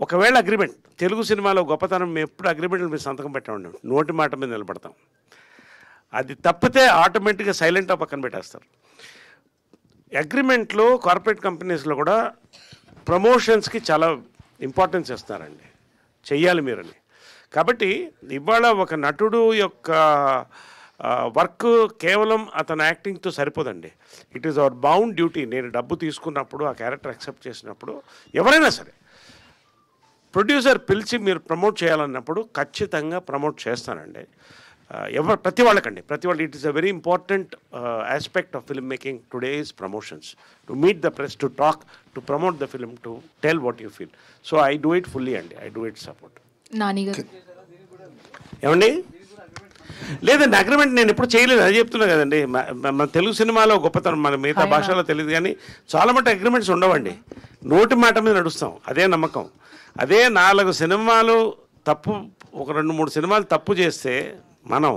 ఒకవేళ అగ్రిమెంట్, తెలుగు సినిమాలో గొప్పతనం మేము ఎప్పుడు అగ్రిమెంట్లు మీరు సంతకం పెట్టండి, నోటి మాట మీద నిలబడతాం. అది తప్పితే ఆటోమేటిక్గా సైలెంట్గా పక్కన పెట్టేస్తారు. అగ్రిమెంట్లో కార్పొరేట్ కంపెనీస్లో కూడా ప్రమోషన్స్కి చాలా ఇంపార్టెన్స్ ఇస్తున్నారండి, చెయ్యాలి మీరని. కాబట్టి ఇవాళ ఒక నటుడు యొక్క వర్క్ కేవలం అతని యాక్టింగ్తో సరిపోదండి. It is our bound duty. నేను డబ్బు తీసుకున్నప్పుడు, ఆ క్యారెక్టర్ యాక్సెప్ట్ చేసినప్పుడు, ఎవరైనా సరే ప్రొడ్యూసర్ పిలిచి మీరు ప్రమోట్ చేయాలన్నప్పుడు ఖచ్చితంగా ప్రమోట్ చేస్తానండి. ప్రతి వాళ్ళకండి, it is a very important aspect of film making today is promotions, to meet the press, to talk, to promote the film, to tell what you feel. So I do it fully అండి, I do it support. ఏమండి లేదండి, agreement నేను ఎప్పుడు చేయలేదు, అది చెప్తున్నా కదండి. మన తెలుగు సినిమాలో గొప్పతనం, మన మిగతా భాషలో తెలియదు కానీ చాలా మటు అగ్రిమెంట్స్ ఉండవండి. నోటి మాట మీద నడుస్తాం, అదే నమ్మకం. అదే 4 సినిమాలు తప్పు, ఒక 2-3 సినిమాలు తప్పు చేస్తే మనం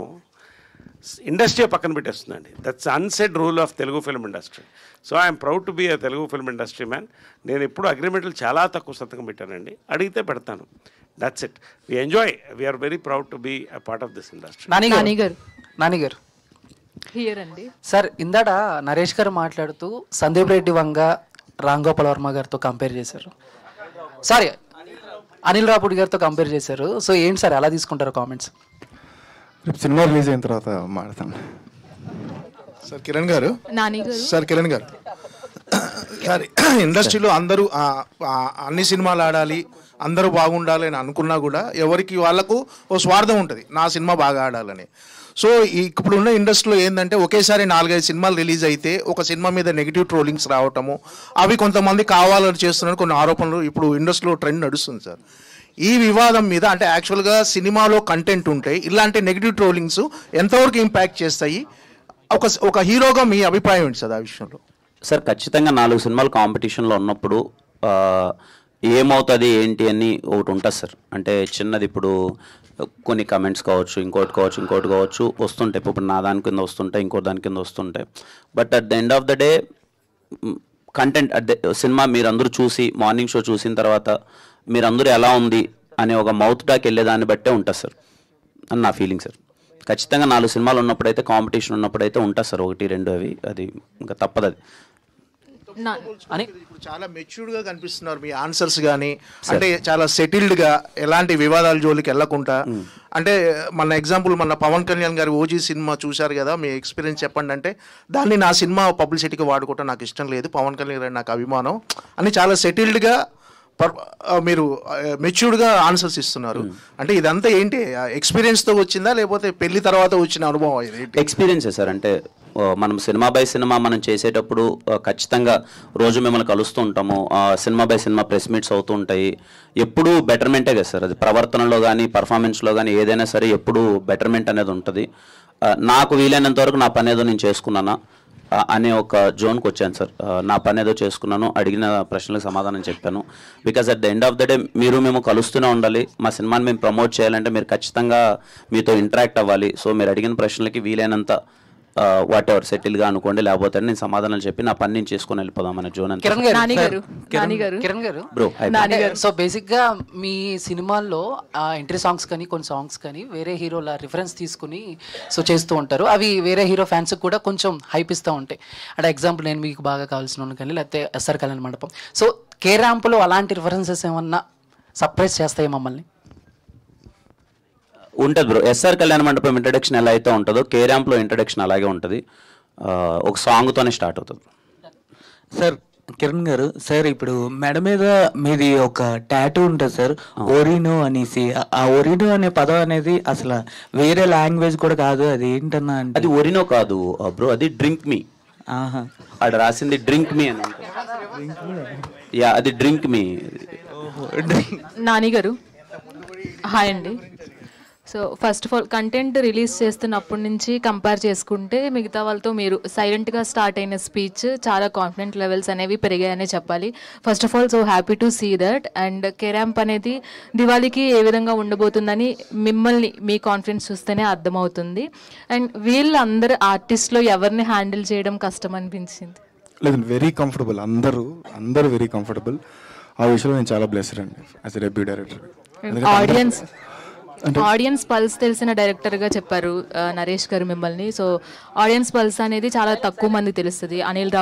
ఇండస్ట్రీ పక్కన పెట్టేస్తుందండి. That's unsaid rule of Telugu film industry. So I'm proud to be a Telugu film industry man. నేను ఎప్పుడు అగ్రిమెంట్లు చాలా తక్కువ సంతకం పెట్టానండి, అడిగితే పెడతాను. That's it. We enjoy, we are very proud to be a part of this industry. Nani garu sir, ఇందాక నరేష్ గారు మాట్లాడుతూ సందీప్ రెడ్డి వంగ, రామ్ గోపాల్ వర్మ గారితో కంపేర్ చేశారు. సారీ, అనిల్ రాపూడి గారితో కంపేర్ చేశారు. సో ఏంటి సార్ ఎలా తీసుకుంటారు కామెంట్స్? సినిమా రిలీజ్ అయిన తర్వాత మాట్లాడతాను. సార్ కిరణ్ గారు, సార్ ఇండస్ట్రీలో అందరూ అన్ని సినిమాలు ఆడాలి, అందరూ బాగుండాలి అని అనుకున్నా కూడా ఎవరికి వాళ్ళకు ఓ స్వార్థం ఉంటుంది, నా సినిమా బాగా ఆడాలని. సో ఇప్పుడున్న ఇండస్ట్రీలో ఏంటంటే ఒకేసారి 4-5 సినిమాలు రిలీజ్ అయితే ఒక సినిమా మీద నెగిటివ్ ట్రోలింగ్స్ రావటము, అవి కొంతమంది కావాలని చేస్తున్నారు కొన్ని ఆరోపణలు ఇప్పుడు ఇండస్ట్రీలో ట్రెండ్ నడుస్తుంది సార్. ఈ వివాదం మీద అంటే యాక్చువల్గా సినిమాలో కంటెంట్ ఉంటాయి, ఇలాంటి నెగిటివ్ ట్రోలింగ్స్ ఎంతవరకు ఇంపాక్ట్ చేస్తాయి? ఒక హీరోగా మీ అభిప్రాయం ఏంటి సార్ ఆ విషయంలో? సార్ ఖచ్చితంగా 4 సినిమాలు కాంపిటీషన్లో ఉన్నప్పుడు ఏమవుతుంది ఏంటి అని ఒకటి ఉంటుంది సార్. అంటే చిన్నది ఇప్పుడు కొన్ని కమెంట్స్ కావచ్చు, ఇంకోటి కావచ్చు వస్తుంటాయి. ఇప్పుడు నా దాని కింద వస్తుంటాయి, ఇంకో దాని కింద వస్తుంటాయి. But at the end of the day content cinema మీరందరూ చూసి మార్నింగ్ షో చూసిన తర్వాత మీరందరూ ఎలా ఉంది అనే ఒక మౌత్ టాక్ వెళ్ళేదాన్ని బట్టే ఉంటుంది సార్ అని నా ఫీలింగ్ సార్. ఖచ్చితంగా 4 సినిమాలు ఉన్నప్పుడైతే, కాంపిటీషన్ ఉన్నప్పుడైతే ఉంటుంది సార్ 1, 2 అవి. అది ఇంకా తప్పదు. అది ఇప్పుడు చాలా మెచ్యూర్డ్గా కనిపిస్తున్నారు మీ ఆన్సర్స్ కానీ. అంటే చాలా సెటిల్డ్గా, ఎలాంటి వివాదాల జోలికి వెళ్ళకుండా. అంటే మన ఎగ్జాంపుల్ మన పవన్ కళ్యాణ్ గారి ఓజీ సినిమా చూశారు కదా, మీ ఎక్స్పీరియన్స్ చెప్పండి అంటే దాన్ని నా సినిమా పబ్లిసిటీకి వాడుకోవటం నాకు ఇష్టం లేదు, పవన్ కళ్యాణ్ గారు నాకు అభిమానం అని చాలా సెటిల్డ్గా మీరు మెచ్యూర్డ్గా ఆన్సర్స్ ఇస్తున్నారు. అంటే ఇదంతా ఏంటి, ఎక్స్పీరియన్స్తో వచ్చిందా లేకపోతే పెళ్లి తర్వాత వచ్చిన అనుభవం? ఇది ఎక్స్పీరియన్సే సార్. అంటే మనం సినిమా బై సినిమా మనం చేసేటప్పుడు ఖచ్చితంగా రోజు మిమ్మల్ని కలుస్తూ ఉంటాము. Cinema by cinema press meets అవుతూ ఉంటాయి. ఎప్పుడూ బెటర్మెంటే కదా సార్. అది ప్రవర్తనలో కానీ పర్ఫార్మెన్స్లో కానీ ఏదైనా సరే ఎప్పుడూ బెటర్మెంట్ అనేది ఉంటుంది. నాకు వీలైనంత వరకు నా పని ఏదో నేను చేసుకున్నానా అనే ఒక జోన్కి వచ్చాను సార్. నా పని ఏదో చేసుకున్నాను, అడిగిన ప్రశ్నలకు సమాధానం చెప్పాను. Because at the end of the day మేము కలుస్తూనే ఉండాలి. మా సినిమాని మేము ప్రమోట్ చేయాలంటే మీరు ఖచ్చితంగా మీతో ఇంటరాక్ట్ అవ్వాలి. సో మీరు అడిగిన ప్రశ్నలకి వీలైనంత వాట్ ఎవర్ సెటిల్గా అనుకోండి, లేకపోతే నేను సమాధానాలు చెప్పి నా పని నేను చేసుకొని వెళ్ళిపోదామనే జోన్ అంతా. కిరణ్ గారు సో బేసిక్గా మీ సినిమాల్లో ఎంట్రీ సాంగ్స్ కానీ కొన్ని సాంగ్స్ కానీ వేరే హీరోల రిఫరెన్స్ తీసుకుని సో చేస్తూ ఉంటారు. అవి వేరే హీరో ఫ్యాన్స్కి కూడా కొంచెం హైప్ ఇస్తూ ఉంటాయి. అంటే ఎగ్జాంపుల్ నేను మీకు బాగా కావాల్సిన కానీ, లేకపోతే ఎస్ఆర్ కళ్యాణ మండపం. సో కే ర్యాంప్లో అలాంటి రిఫరెన్సెస్ ఏమన్నా సర్ప్రైజ్ చేస్తాయి మమ్మల్ని? ఉంటుంది బ్రో. ఎస్ఆర్ కళ్యాణ మండపం ఇంట్రడక్షన్ ఎలా అయితే ఉంటుందో కే ర్యాంప్లో ఇంట్రడక్షన్ అలాగే ఉంటుంది. ఒక సాంగ్తోనే స్టార్ట్ అవుతుంది. సార్ కిరణ్ గారు, సార్ ఇప్పుడు మెడ మీద మీది ఒక టాటూ ఉంటుంది సార్, ఓరినో అనేసి. ఆ ఓరినో అనే పదం అనేది అసలు వేరే లాంగ్వేజ్ కూడా కాదు, అది ఏంటన్నా అంటే అది ఓరినో కాదు బ్రో, అది డ్రింక్ మీ. అక్కడ రాసింది డ్రింక్ మీ అని. యా, అది డ్రింక్ మీ. నాని గారు హాయ్ అండి. So first of all content release చేస్తున్నప్పటి నుంచి కంపేర్ చేసుకుంటే మిగతా వాళ్ళతో మీరు సైలెంట్గా స్టార్ట్ అయిన స్పీచ్ చాలా కాన్ఫిడెంట్ లెవెల్స్ అనేవి పెరిగాయనే చెప్పాలి. First of all so happy to see that. And K Ramp అనేది దివాళీకి ఏ విధంగా ఉండబోతుందని మిమ్మల్ని మీ కాన్ఫిడెన్స్ చూస్తేనే అర్థమవుతుంది. అండ్ వీళ్ళందరూ ఆర్టిస్ట్లో ఎవరిని హ్యాండిల్ చేయడం కష్టం అనిపించింది? లేదు, వెరీ కంఫర్టబుల్. అందరూ వెరీ కంఫర్టబుల్. ఆ విషయంలో నేను చాలా బ్లెస్డ్ అండి as a debut director. Audience pulse తెలిసిన డైరెక్టర్గా చెప్పారు నరేష్ గారు మిమ్మల్ని. సో ఆడియన్స్ పల్స్ అనేది చాలా తక్కువ మంది తెలుస్తుంది, అనిల్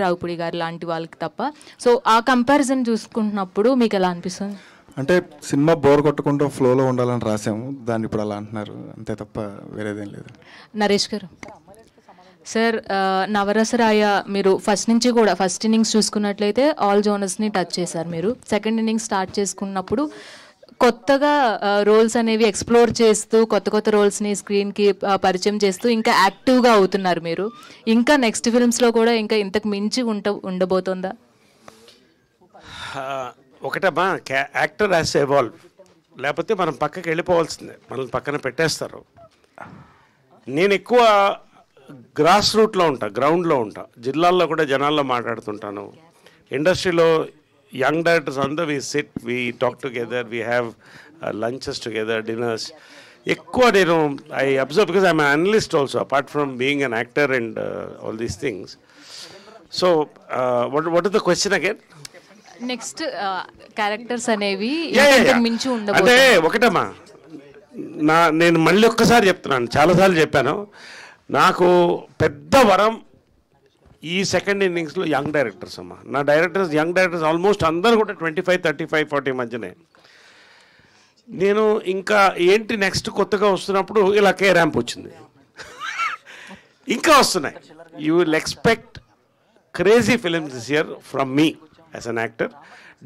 రావుపూడి గారు లాంటి వాళ్ళకి తప్ప. సో ఆ కంపారిజన్ చూసుకుంటున్నప్పుడు మీకు ఎలా అనిపిస్తుంది? అంటే సినిమా బోర్ కొట్టకుండా ఫ్లోలో ఉండాలని రాసాము, దాన్ని ఇప్పుడు అలా అంటున్నారు అంతే తప్ప వేరేదేం లేదు. నరేష్ గారు సార్, నవరసరాయ మీరు ఫస్ట్ నుంచి కూడా ఫస్ట్ ఇన్నింగ్స్ చూసుకున్నట్లయితే ఆల్ జోనర్స్ని టచ్ చేశారు. మీరు సెకండ్ ఇన్నింగ్స్ స్టార్ట్ చేసుకున్నప్పుడు కొత్తగా రోల్స్ అనేవి ఎక్స్ప్లోర్ చేస్తూ కొత్త రోల్స్ని స్క్రీన్కి పరిచయం చేస్తూ ఇంకా యాక్టివ్గా అవుతున్నారు మీరు. ఇంకా నెక్స్ట్ ఫిల్మ్స్లో కూడా ఇంకా ఇంతకు మించి ఉండబోతుందా? ఒకటమ్మా, యాక్టర్ హ్యాస్ ఎవాల్వ్, లేకపోతే మనం పక్కకి వెళ్ళిపోవాల్సిందే, మనల్ని పక్కన పెట్టేస్తారు. నేను ఎక్కువ గ్రాస్ రూట్లో ఉంటా, గ్రౌండ్లో ఉంటా, జిల్లాల్లో కూడా జనాల్లో మాట్లాడుతుంటాను. ఇండస్ట్రీలో యంగ్ డైరెక్టర్స్ అందరూ we sit, we talk together, we have lunches together, dinners. ఎక్కువ నేను I observe because I'm analyst also apart from being an actor and all these things. So what is the question again? Next characters అనేవి మించి ఉండవు అంటే ఒకటమ్మా, నేను మళ్ళీ ఒక్కసారి చెప్తున్నాను, చాలాసార్లు చెప్పాను, నాకు పెద్ద వరం ఈ సెకండ్ ఇన్నింగ్స్లో యంగ్ డైరెక్టర్స్ అమ్మా. నా యంగ్ డైరెక్టర్స్ ఆల్మోస్ట్ అందరూ కూడా 25, 35, 40 మధ్యనే. నేను ఇంకా ఏంటి నెక్స్ట్ కొత్తగా వస్తున్నప్పుడు ఇలా కే ర్యాంప్ వచ్చింది, ఇంకా వస్తున్నాయి. You will expect crazy films this year from me as an actor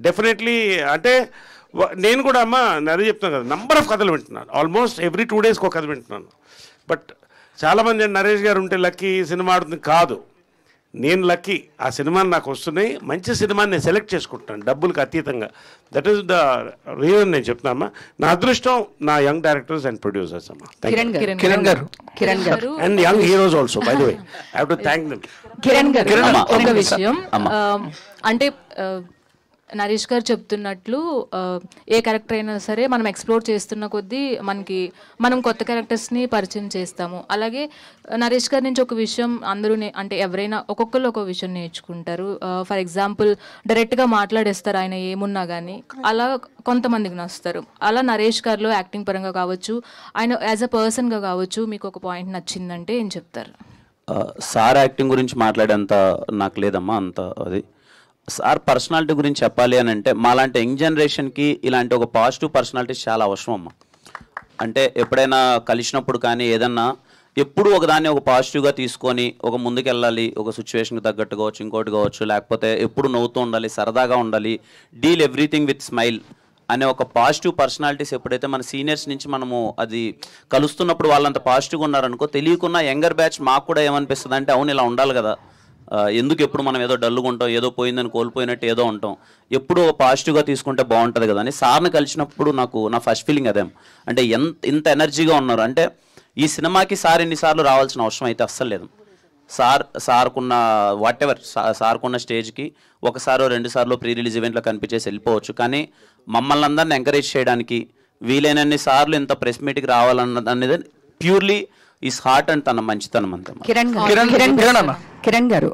definitely. అంటే నేను కూడా అమ్మా అదే చెప్తున్నాను కదా, నంబర్ ఆఫ్ కథలు వింటున్నాను, ఆల్మోస్ట్ ఎవ్రీ 2 days ఒక కథ వింటున్నాను. బట్ చాలామంది నరేష్ గారు ఉంటే లక్కీ సినిమా ఆడుతుంది కాదు. నేను లక్కీ, ఆ సినిమాలు నాకు వస్తున్నాయి, మంచి సినిమాని నేను సెలెక్ట్ చేసుకుంటాను డబ్బులకు అతీతంగా. దట్ ఈస్ ద రీజన్ నేను చెప్తున్నామా. నా అదృష్టం నా యంగ్ డైరెక్టర్స్ అండ్ ప్రొడ్యూసర్స్ అమ్మా. కిరణ్ గారు and young heroes also by the way, I have to thank them. Kiran గారు ఒక విషయం, అంటే నరేష్ గారు చెప్తున్నట్లు ఏ క్యారెక్టర్ అయినా సరే మనం ఎక్స్ప్లోర్ చేస్తున్న కొద్దీ మనం కొత్త క్యారెక్టర్స్ని పరిచయం చేస్తాము. అలాగే నరేష్ గారి నుంచి ఒక విషయం అందరూ అంటే ఎవరైనా ఒక్కొక్కరు ఒక విషయం నేర్చుకుంటారు. ఫర్ ఎగ్జాంపుల్ డైరెక్ట్గా మాట్లాడేస్తారు ఆయన ఏమున్నా కానీ, అలా కొంతమందికి నచ్చుతారు. అలా నరేష్ గారిలో యాక్టింగ్ పరంగా కావచ్చు, ఆయన యాజ్ అ పర్సన్గా కావచ్చు, మీకు ఒక పాయింట్ నచ్చిందంటే ఏం చెప్తారు? సార్ యాక్టింగ్ గురించి మాట్లాడేంత నాకు లేదమ్మా అంత. అది సార్ పర్సనాలిటీ గురించి చెప్పాలి అని అంటే మాలాంటి యంగ్ జనరేషన్కి ఇలాంటి ఒక పాజిటివ్ పర్సనాలిటీస్ చాలా అవసరం అమ్మ. అంటే ఎప్పుడైనా కలిసినప్పుడు కానీ ఏదన్నా ఎప్పుడు ఒకదాన్ని ఒక పాజిటివ్గా తీసుకొని ఒక ముందుకెళ్ళాలి, ఒక సిచ్యువేషన్కి తగ్గట్టు కావచ్చు, ఇంకోటి కావచ్చు, లేకపోతే ఎప్పుడు నవ్వుతూ ఉండాలి, సరదాగా ఉండాలి, డీల్ ఎవ్రీథింగ్ విత్ స్మైల్ అనే ఒక పాజిటివ్ పర్సనాలిటీస్ ఎప్పుడైతే మన సీనియర్స్ నుంచి మనము అది కలుస్తున్నప్పుడు వాళ్ళంత పాజిటివ్గా ఉన్నారనుకో, తెలియకున్న యంగర్ బ్యాచ్ మాకు కూడా ఏమనిపిస్తుంది అంటే అవును ఇలా ఉండాలి కదా, ఎందుకు ఎప్పుడు మనం ఏదో డల్లుగా ఉంటాం, ఏదో పోయిందని కోల్పోయినట్టు ఏదో ఉంటాం, ఎప్పుడు పాజిటివ్గా తీసుకుంటే బాగుంటుంది కదా అని సార్ని కలిసినప్పుడు నా ఫస్ట్ ఫీలింగ్ అదే. అంటే ఇంత ఎనర్జీగా ఉన్నారు అంటే ఈ సినిమాకి సార్ ఎన్నిసార్లు రావాల్సిన అవసరం అయితే అస్సలు లేదు. సార్కున్న వాట్ ఎవర్ సార్కున్న స్టేజ్కి ఒకసారో 2 సార్లు ప్రీ రిలీజ్ ఈవెంట్లో కనిపించేసి వెళ్ళిపోవచ్చు, కానీ మమ్మల్ని అందరిని ఎంకరేజ్ చేయడానికి వీలైనన్ని సార్లు ఇంత ప్రెస్ మీట్కి రావాలన్నది ప్యూర్లీ ఈస్ హార్ట్ అండ్ తన మంచితనం అంతే. కిరణ్ గారు,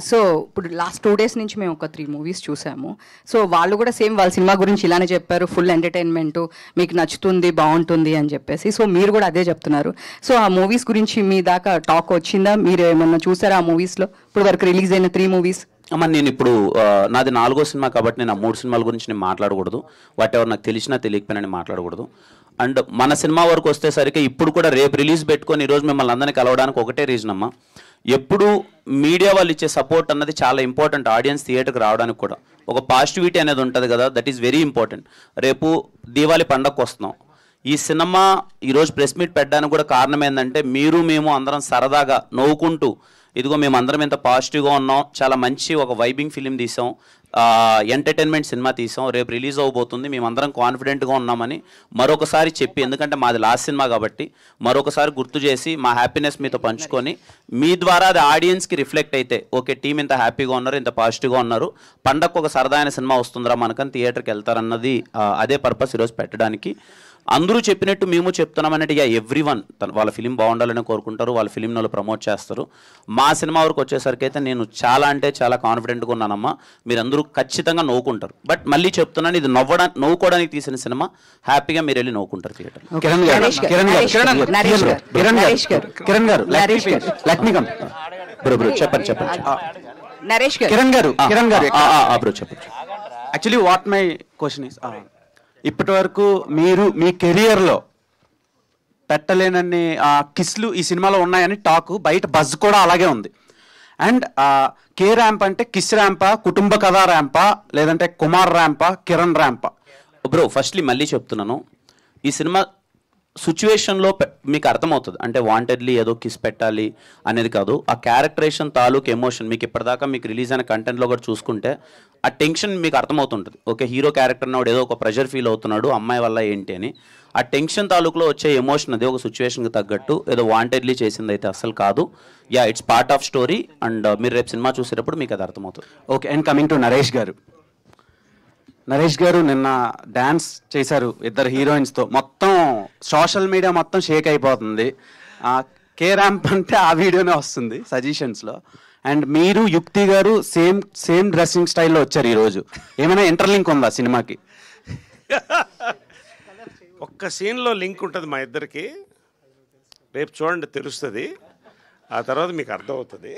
సో ఇప్పుడు లాస్ట్ 2 days నుంచి మేము ఒక 3 movies చూసాము. సో వాళ్ళు కూడా సేమ్ వాళ్ళ సినిమా గురించి ఇలానే చెప్పారు, ఫుల్ ఎంటర్టైన్మెంట్, మీకు నచ్చుతుంది, బాగుంటుంది అని చెప్పేసి. సో మీరు కూడా అదే చెప్తున్నారు. సో ఆ మూవీస్ గురించి మీ దాకా టాక్ వచ్చిందా? మీరు ఏమన్నా చూసారా ఆ మూవీస్లో ఇప్పుడు వరకు రిలీజ్ అయిన 3 movies? అమ్మ నేను ఇప్పుడు నాది 4వ సినిమా కాబట్టి నేను ఆ 3 సినిమాల గురించి నేను మాట్లాడకూడదు. వాట్ ఎవర్ నాకు తెలిసినా తెలియకపోయినా నేను మాట్లాడకూడదు. అండ్ మన సినిమా వరకు వస్తేసరికి ఇప్పుడు కూడా రేపు రిలీజ్ పెట్టుకొని ఈరోజు మిమ్మల్ని అందరినీ కలవడానికి ఒకటే రీజన్ అమ్మా, ఎప్పుడు మీడియా వాళ్ళు ఇచ్చే సపోర్ట్ అన్నది చాలా ఇంపార్టెంట్. ఆడియన్స్ థియేటర్కి రావడానికి కూడా ఒక పాజిటివిటీ అనేది ఉంటుంది కదా, దట్ ఈస్ వెరీ ఇంపార్టెంట్. రేపు దీవాళి పండగకు వస్తున్నాం, ఈ సినిమా ఈరోజు ప్రెస్ మీట్ పెట్టడానికి కూడా కారణం ఏంటంటే మేము అందరం సరదాగా నవ్వుకుంటూ ఇదిగో మేము అందరం ఎంత పాజిటివ్గా ఉన్నాం, చాలా మంచి ఒక వైబింగ్ ఫిలిం తీసాం, ఎంటర్టైన్మెంట్ సినిమా తీసాం, రేపు రిలీజ్ అవబోతుంది, మేమందరం కాన్ఫిడెంట్గా ఉన్నామని మరొకసారి చెప్పి, ఎందుకంటే మాది లాస్ట్ సినిమా కాబట్టి మరొకసారి గుర్తు చేసి మా హ్యాపీనెస్ మీతో పంచుకొని మీ ద్వారా అది ఆడియన్స్కి రిఫ్లెక్ట్ అయితే ఓకే టీం ఇంత హ్యాపీగా ఉన్నారు, ఇంత పాజిటివ్గా ఉన్నారు, పండగకు ఒక సరదాయిన సినిమా వస్తుందిరా మనకని థియేటర్కి వెళ్తారన్నది అదే పర్పస్ ఈరోజు పెట్టడానికి. అందరూ చెప్పినట్టు మేము చెప్తున్నామన్నట్టు ఎవ్రీవన్ వాళ్ళ ఫిలిం బాగుండాలని కోరుకుంటారు, వాళ్ళ ఫిలింని వాళ్ళు ప్రమోట్ చేస్తారు. మా సినిమా వరకు వచ్చేసరికి అయితే నేను చాలా అంటే చాలా కాన్ఫిడెంట్గా ఉన్నానమ్మా, మీరందరూ ఖచ్చితంగా నవ్వుకుంటారు. బట్ మళ్ళీ చెప్తున్నాను, ఇది నవ్వుకోవడానికి తీసిన సినిమా, హ్యాపీగా మీరు వెళ్ళి నవ్వుకుంటారు థియేటర్. చెప్పండి actually what my question is, ఇప్పటి వరకు మీరు మీ కెరియర్లో పెట్టలేనన్ని కిస్లు ఈ సినిమాలో ఉన్నాయని టాక్, బయట బజ్ కూడా అలాగే ఉంది. అండ్ కే ర్యాంప్ అంటే కిస్ ర్యాంపా, కుటుంబ కథా ర్యాంపా, లేదంటే కుమార్ ర్యాంపా, కిరణ్ ర్యాంపా? బ్రో ఫస్ట్లీ మళ్ళీ చెప్తున్నాను, ఈ సినిమా సిచ్యువేషన్లో మీకు అర్థమవుతుంది. అంటే వాంటెడ్లీ ఏదో కిస్ పెట్టాలి అనేది కాదు, ఆ క్యారెక్టరేషన్ తాలూకు ఎమోషన్ మీకు ఇప్పటిదాకా మీకు రిలీజ్ అయిన కంటెంట్లో కూడా చూసుకుంటే ఆ టెన్షన్ మీకు అర్థమవుతుంటుంది. ఓకే హీరో క్యారెక్టర్ అన్నవాడు ఏదో ఒక ప్రెషర్ ఫీల్ అవుతున్నాడు అమ్మాయి వల్ల ఏంటి అని, ఆ టెన్షన్ తాలూకులో వచ్చే ఎమోషన్ అది ఒక సిచ్యువేషన్కి తగ్గట్టు ఏదో వాంటెడ్లీ చేసింది అయితే అసలు కాదు. It's part of story. And మీరు రేపు సినిమా చూసేటప్పుడు మీకు అది అర్థమవుతుంది. Okay, and coming to Naresh గారు, నరేష్ గారు నిన్న డ్యాన్స్ చేశారు 2 హీరోయిన్స్తో, మొత్తం సోషల్ మీడియా మొత్తం షేక్ అయిపోతుంది. కే ర్యాంప్ అంటే ఆ వీడియోనే వస్తుంది సజెషన్స్లో. అండ్ మీరు యుక్తి గారు సేమ్ డ్రెస్సింగ్ స్టైల్లో వచ్చారు ఈరోజు, ఏమైనా ఇంటర్లింక్ ఉందా సినిమాకి? ఒక్క సీన్లో లింక్ ఉంటుంది మా ఇద్దరికి, రేపు చూడండి తెలుస్తుంది, ఆ తర్వాత మీకు అర్థమవుతుంది.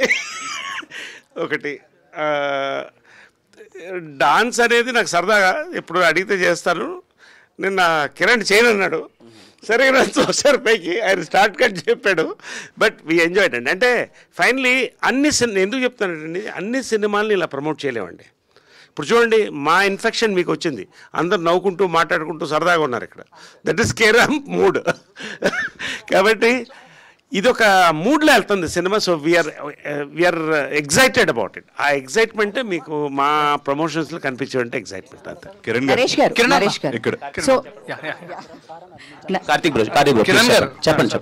ఒకటి డాన్స్ అనేది నాకు సరదాగా ఎప్పుడు అడిగితే చేస్తాను. నిన్న కిరణ్ చేయను అన్నాడు, సరే ఒకసారి పైకి ఆయన స్టార్ట్ కట్ చెప్పాడు, బట్ వీ ఎంజాయ్డ్ అండి. అంటే ఫైనలీ ఎందుకు చెప్తానండి, అన్ని సినిమాలని ఇలా ప్రమోట్ చేయలేమండి. ఇప్పుడు చూడండి మా ఇన్ఫెక్షన్ మీకు వచ్చింది, అందరు నవ్వుకుంటూ మాట్లాడుకుంటూ సరదాగా ఉన్నారు ఇక్కడ, that is K Ramp mood. కాబట్టి ఇది ఒక మూడ్లో వెళ్తుంది సినిమా. So we are excited about it. ఆ ఎగ్జైట్మెంటే మీకు మా ప్రమోషన్స్లో కనిపించేటువంటి ఎగ్జైట్మెంట్ అంతే. నరేష్ గారు నరేష్ గారు ఇక్కడ సో కార్తీక్ బ్రో కిరణ్ గారు. చెప్పండి.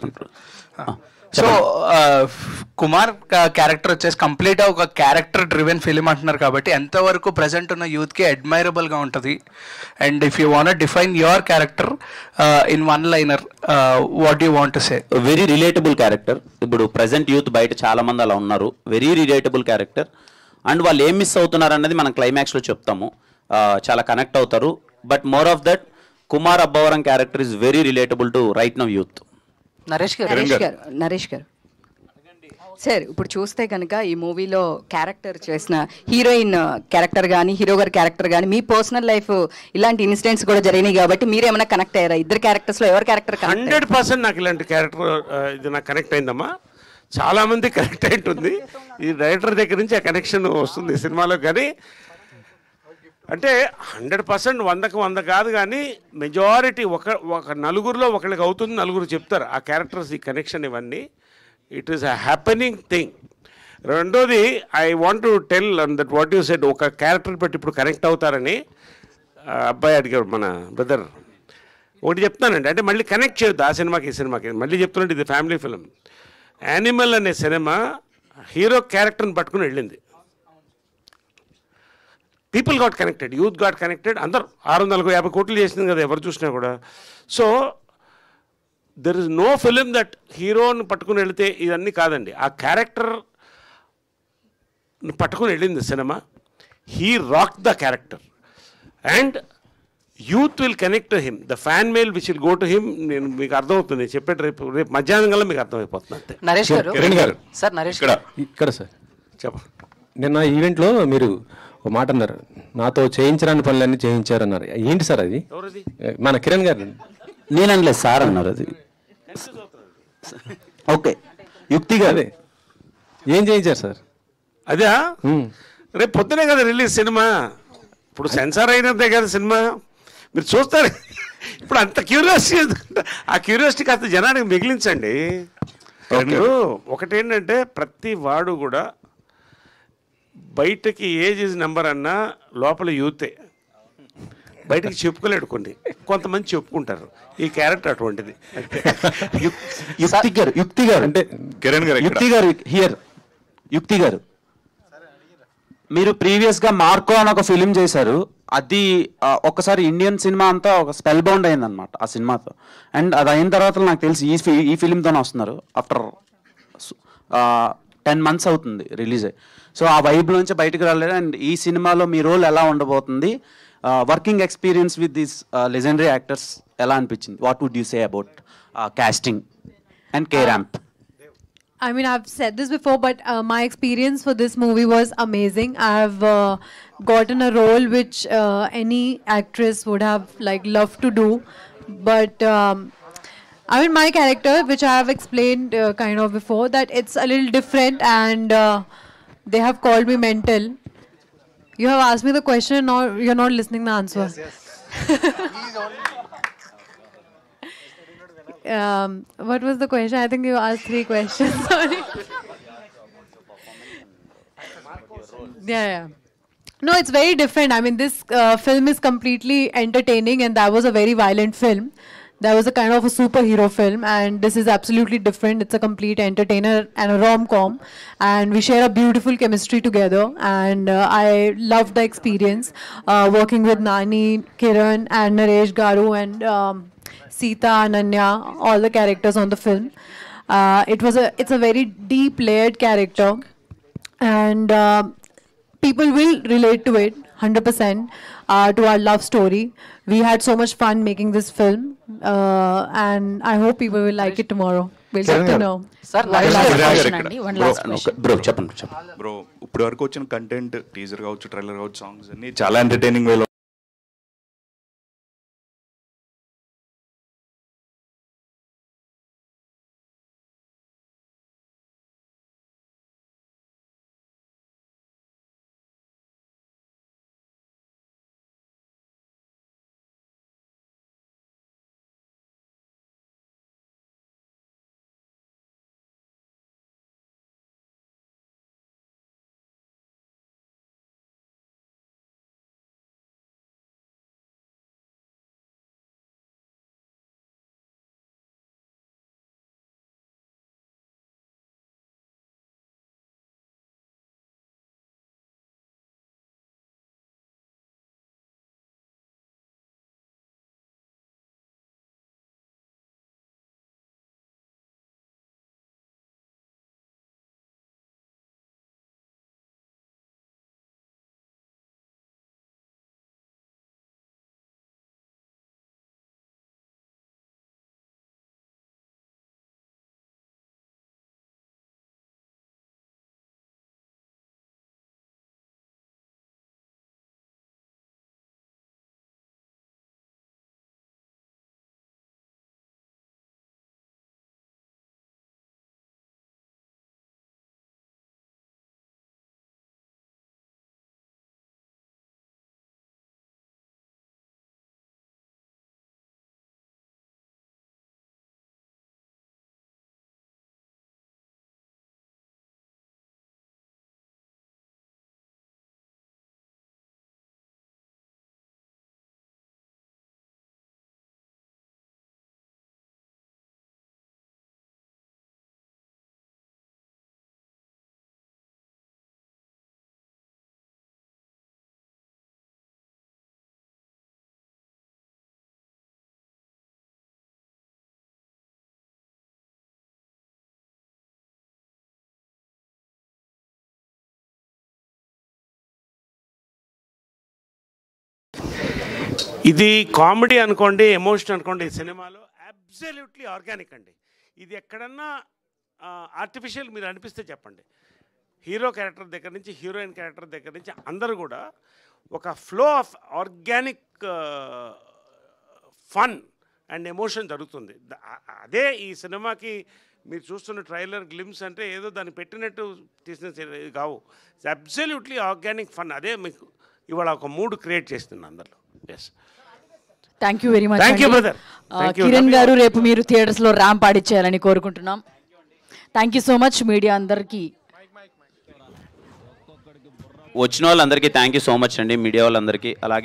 సో కుమార్ క్యారెక్టర్ వచ్చేసి కంప్లీట్ ఒక క్యారెక్టర్ డ్రివెన్ ఫిలిం అంటున్నారు కాబట్టి ఎంతవరకు ప్రజెంట్ ఉన్న యూత్కి అడ్మైరబుల్గా ఉంటుంది? And if you want define your character in one liner, what you want to say? Very relatable character. ఇప్పుడు ప్రజెంట్ యూత్ బయట చాలా మంది అలా ఉన్నారు. Very relatable character. అండ్ వాళ్ళు ఏం మిస్ అవుతున్నారు అన్నది మనం క్లైమాక్స్లో చెప్తాము. చాలా కనెక్ట్ అవుతారు. But more of that, Kumar Abbavaram character is very relatable to right now youth. Naresh గారు సార్, ఇప్పుడు చూస్తే కనుక ఈ మూవీలో క్యారెక్టర్ చేసిన హీరోయిన్ క్యారెక్టర్ కానీ హీరో గారి క్యారెక్టర్ కానీ మీ పర్సనల్ లైఫ్ ఇలాంటి ఇన్సిడెంట్స్ కూడా జరిగినాయి కాబట్టి మీరేమైనా కనెక్ట్ అయ్యారా? ఇద్దరు క్యారెక్టర్స్లో ఎవరి క్యారెక్టర్ 100% నాకు ఇలాంటి క్యారెక్టర్ ఇది నాకు కనెక్ట్ అయిందమ్మా. చాలామంది కనెక్ట్ అయి ఉంటుంది. ఈ డైరెక్టర్ దగ్గర నుంచి ఆ కనెక్షన్ వస్తుంది సినిమాలో. కానీ అంటే 100% 100కి 100 కాదు, కానీ మెజారిటీ ఒక నలుగురిలో ఒకరికి అవుతుంది, నలుగురు చెప్తారు ఆ క్యారెక్టర్స్, ఈ కనెక్షన్, ఇవన్నీ. It is a happening thing. రెండోది, I want to tell that what you said, ఒక క్యారెక్టర్ బట్టి ఇప్పుడు కనెక్ట్ అవుతారని అబ్బాయి అడిగారు మన బ్రదర్. ఒకటి చెప్తానండి, అంటే మళ్ళీ కనెక్ట్ చేయొద్దు ఆ సినిమాకి ఈ సినిమాకి. మళ్ళీ చెప్తున్నట్టు ఇది ఫ్యామిలీ ఫిలిం. యానిమల్ అనే సినిమా హీరో క్యారెక్టర్ని పట్టుకుని వెళ్ళింది. People got connected, youth got connected. అందరూ 650 కోట్లు చేసింది కదా ఎవరు చూసినా కూడా. So there is no film that హీరోని పట్టుకుని వెళితే ఇవన్నీ కాదండి. ఆ క్యారెక్టర్ పట్టుకుని వెళ్ళింది సినిమా. He rock the character and youth will connect to him. The fan mail which will go to him. నేను మీకు అర్థమవుతుంది చెప్పేట రేపు మధ్యాహ్నం కల్లా మీకు అర్థమైపోతుంది అంతే. నరేష్ గారు సార్, నరేష్ ఇక్కడ సార్ చెప్ప నిన్న ఈవెంట్లో మీరు ఒక మాట అన్నారు, నాతో చేయించరాని పనులన్నీ చేయించారన్నారు. ఏంటి సార్ అది? మన కిరణ్ గారు. నేనలేదు సార్ అన్నారు. అది ఓకే, యుక్తి గారు ఏం చేయించారు సార్? అదే రేపు పొద్దునే కదా రిలీజ్ సినిమా. ఇప్పుడు సెన్సార్ అయినదే కదా సినిమా, మీరు చూస్తారు. ఇప్పుడు అంత క్యూరియాసిటీ, ఆ క్యూరియాసిటీ కాస్త జనానికి మిగిలించండి. ఇప్పుడు ఒకటేంటంటే ప్రతి వాడు కూడా బయటకి ఏజ్ ఇస్ నెంబర్ అన్నా లోపల యూతే. బయటకి చెప్పుకోలేడు, కొంతమంది చెప్పుకుంటారు. ఈ క్యారెక్టర్ అటువంటిది. యుక్తి గారు అంటే కిరణ్ గారు, యుక్తి గారు మీరు ప్రీవియస్గా మార్కో అని ఒక ఫిలిం చేశారు. అది ఒకసారి ఇండియన్ సినిమా అంతా ఒక స్పెల్ బౌండ్ అయిందనమాట ఆ సినిమాతో. అండ్ అది అయిన తర్వాత నాకు తెలిసి ఈ ఫిలింతోనే వస్తున్నారు. ఆఫ్టర్ 10 months అవుతుంది రిలీజ్ అయ్యి. సో ఆ వైబ్ నుంచి బయటకు రాలేదు. అండ్ ఈ సినిమాలో మీ రోల్ ఎలా ఉండబోతుంది? Working experience with this legendary actors ఎలా అనిపించింది? What would you say about casting and K-Ramp? I mean, I've said this before, but my experience for this movie was amazing. I've gotten a role which any actress would have loved to do, but I mean, my character, which I have explained kind of before, that it's a little different, and they have called me mental. You have asked me the question, and now you're not listening the answer. Yes. What was the question? I think you asked 3 questions. Sorry. Yeah. No, it's very different. I mean, this film is completely entertaining, and that was a very violent film. That was a kind of a superhero film, and this is absolutely different. It's a complete entertainer and a rom-com, and we share a beautiful chemistry together, and I loved the experience working with Nani, Kiran, and Naresh Garu, and Sita, Ananya, all the characters on the film. It's a very deep layered character, and people will relate to it 100%, to our love story. We had so much fun making this film, and I hope people will like it tomorrow. We'll get to know. Sir, one last question. Bro చెప్పండి. Bro ఇప్పుడు వరకు వచ్చిన content, teaser కావచ్చు, trailer కావచ్చు, songs అన్ని చాలా entertaining వేలో ఇది కామెడీ అనుకోండి, ఎమోషన్ అనుకోండి, ఈ సినిమాలో అబ్సల్యూట్లీ ఆర్గానిక్ అండి. ఇది ఎక్కడన్నా ఆర్టిఫిషియల్ మీరు అనిపిస్తే చెప్పండి. హీరో క్యారెక్టర్ దగ్గర నుంచి హీరోయిన్ క్యారెక్టర్ దగ్గర నుంచి అందరూ కూడా ఒక flow of organic fun and emotion జరుగుతుంది. అదే ఈ సినిమాకి మీరు చూస్తున్న ట్రైలర్ గ్లిమ్స్ అంటే ఏదో దాన్ని పెట్టినట్టు తీసిన కావు. It's absolutely organic fun. అదే మీకు ఇవాళ ఒక మూడ్ క్రియేట్ చేస్తుంది అందరిలో. Yes, thank you very much. Thank you brother. Kiran గారు, రేపు మీరు థియేటర్స్లో ర్యాంప్ ఆడిచ్చేయాలని కోరుకుంటున్నాం. Thank you so much media అందరికీ. వచ్చిన వాళ్ళందరికీ థ్యాంక్ యూ సో మచ్ అండి, మీడియా వాళ్ళందరికీ. అలాగే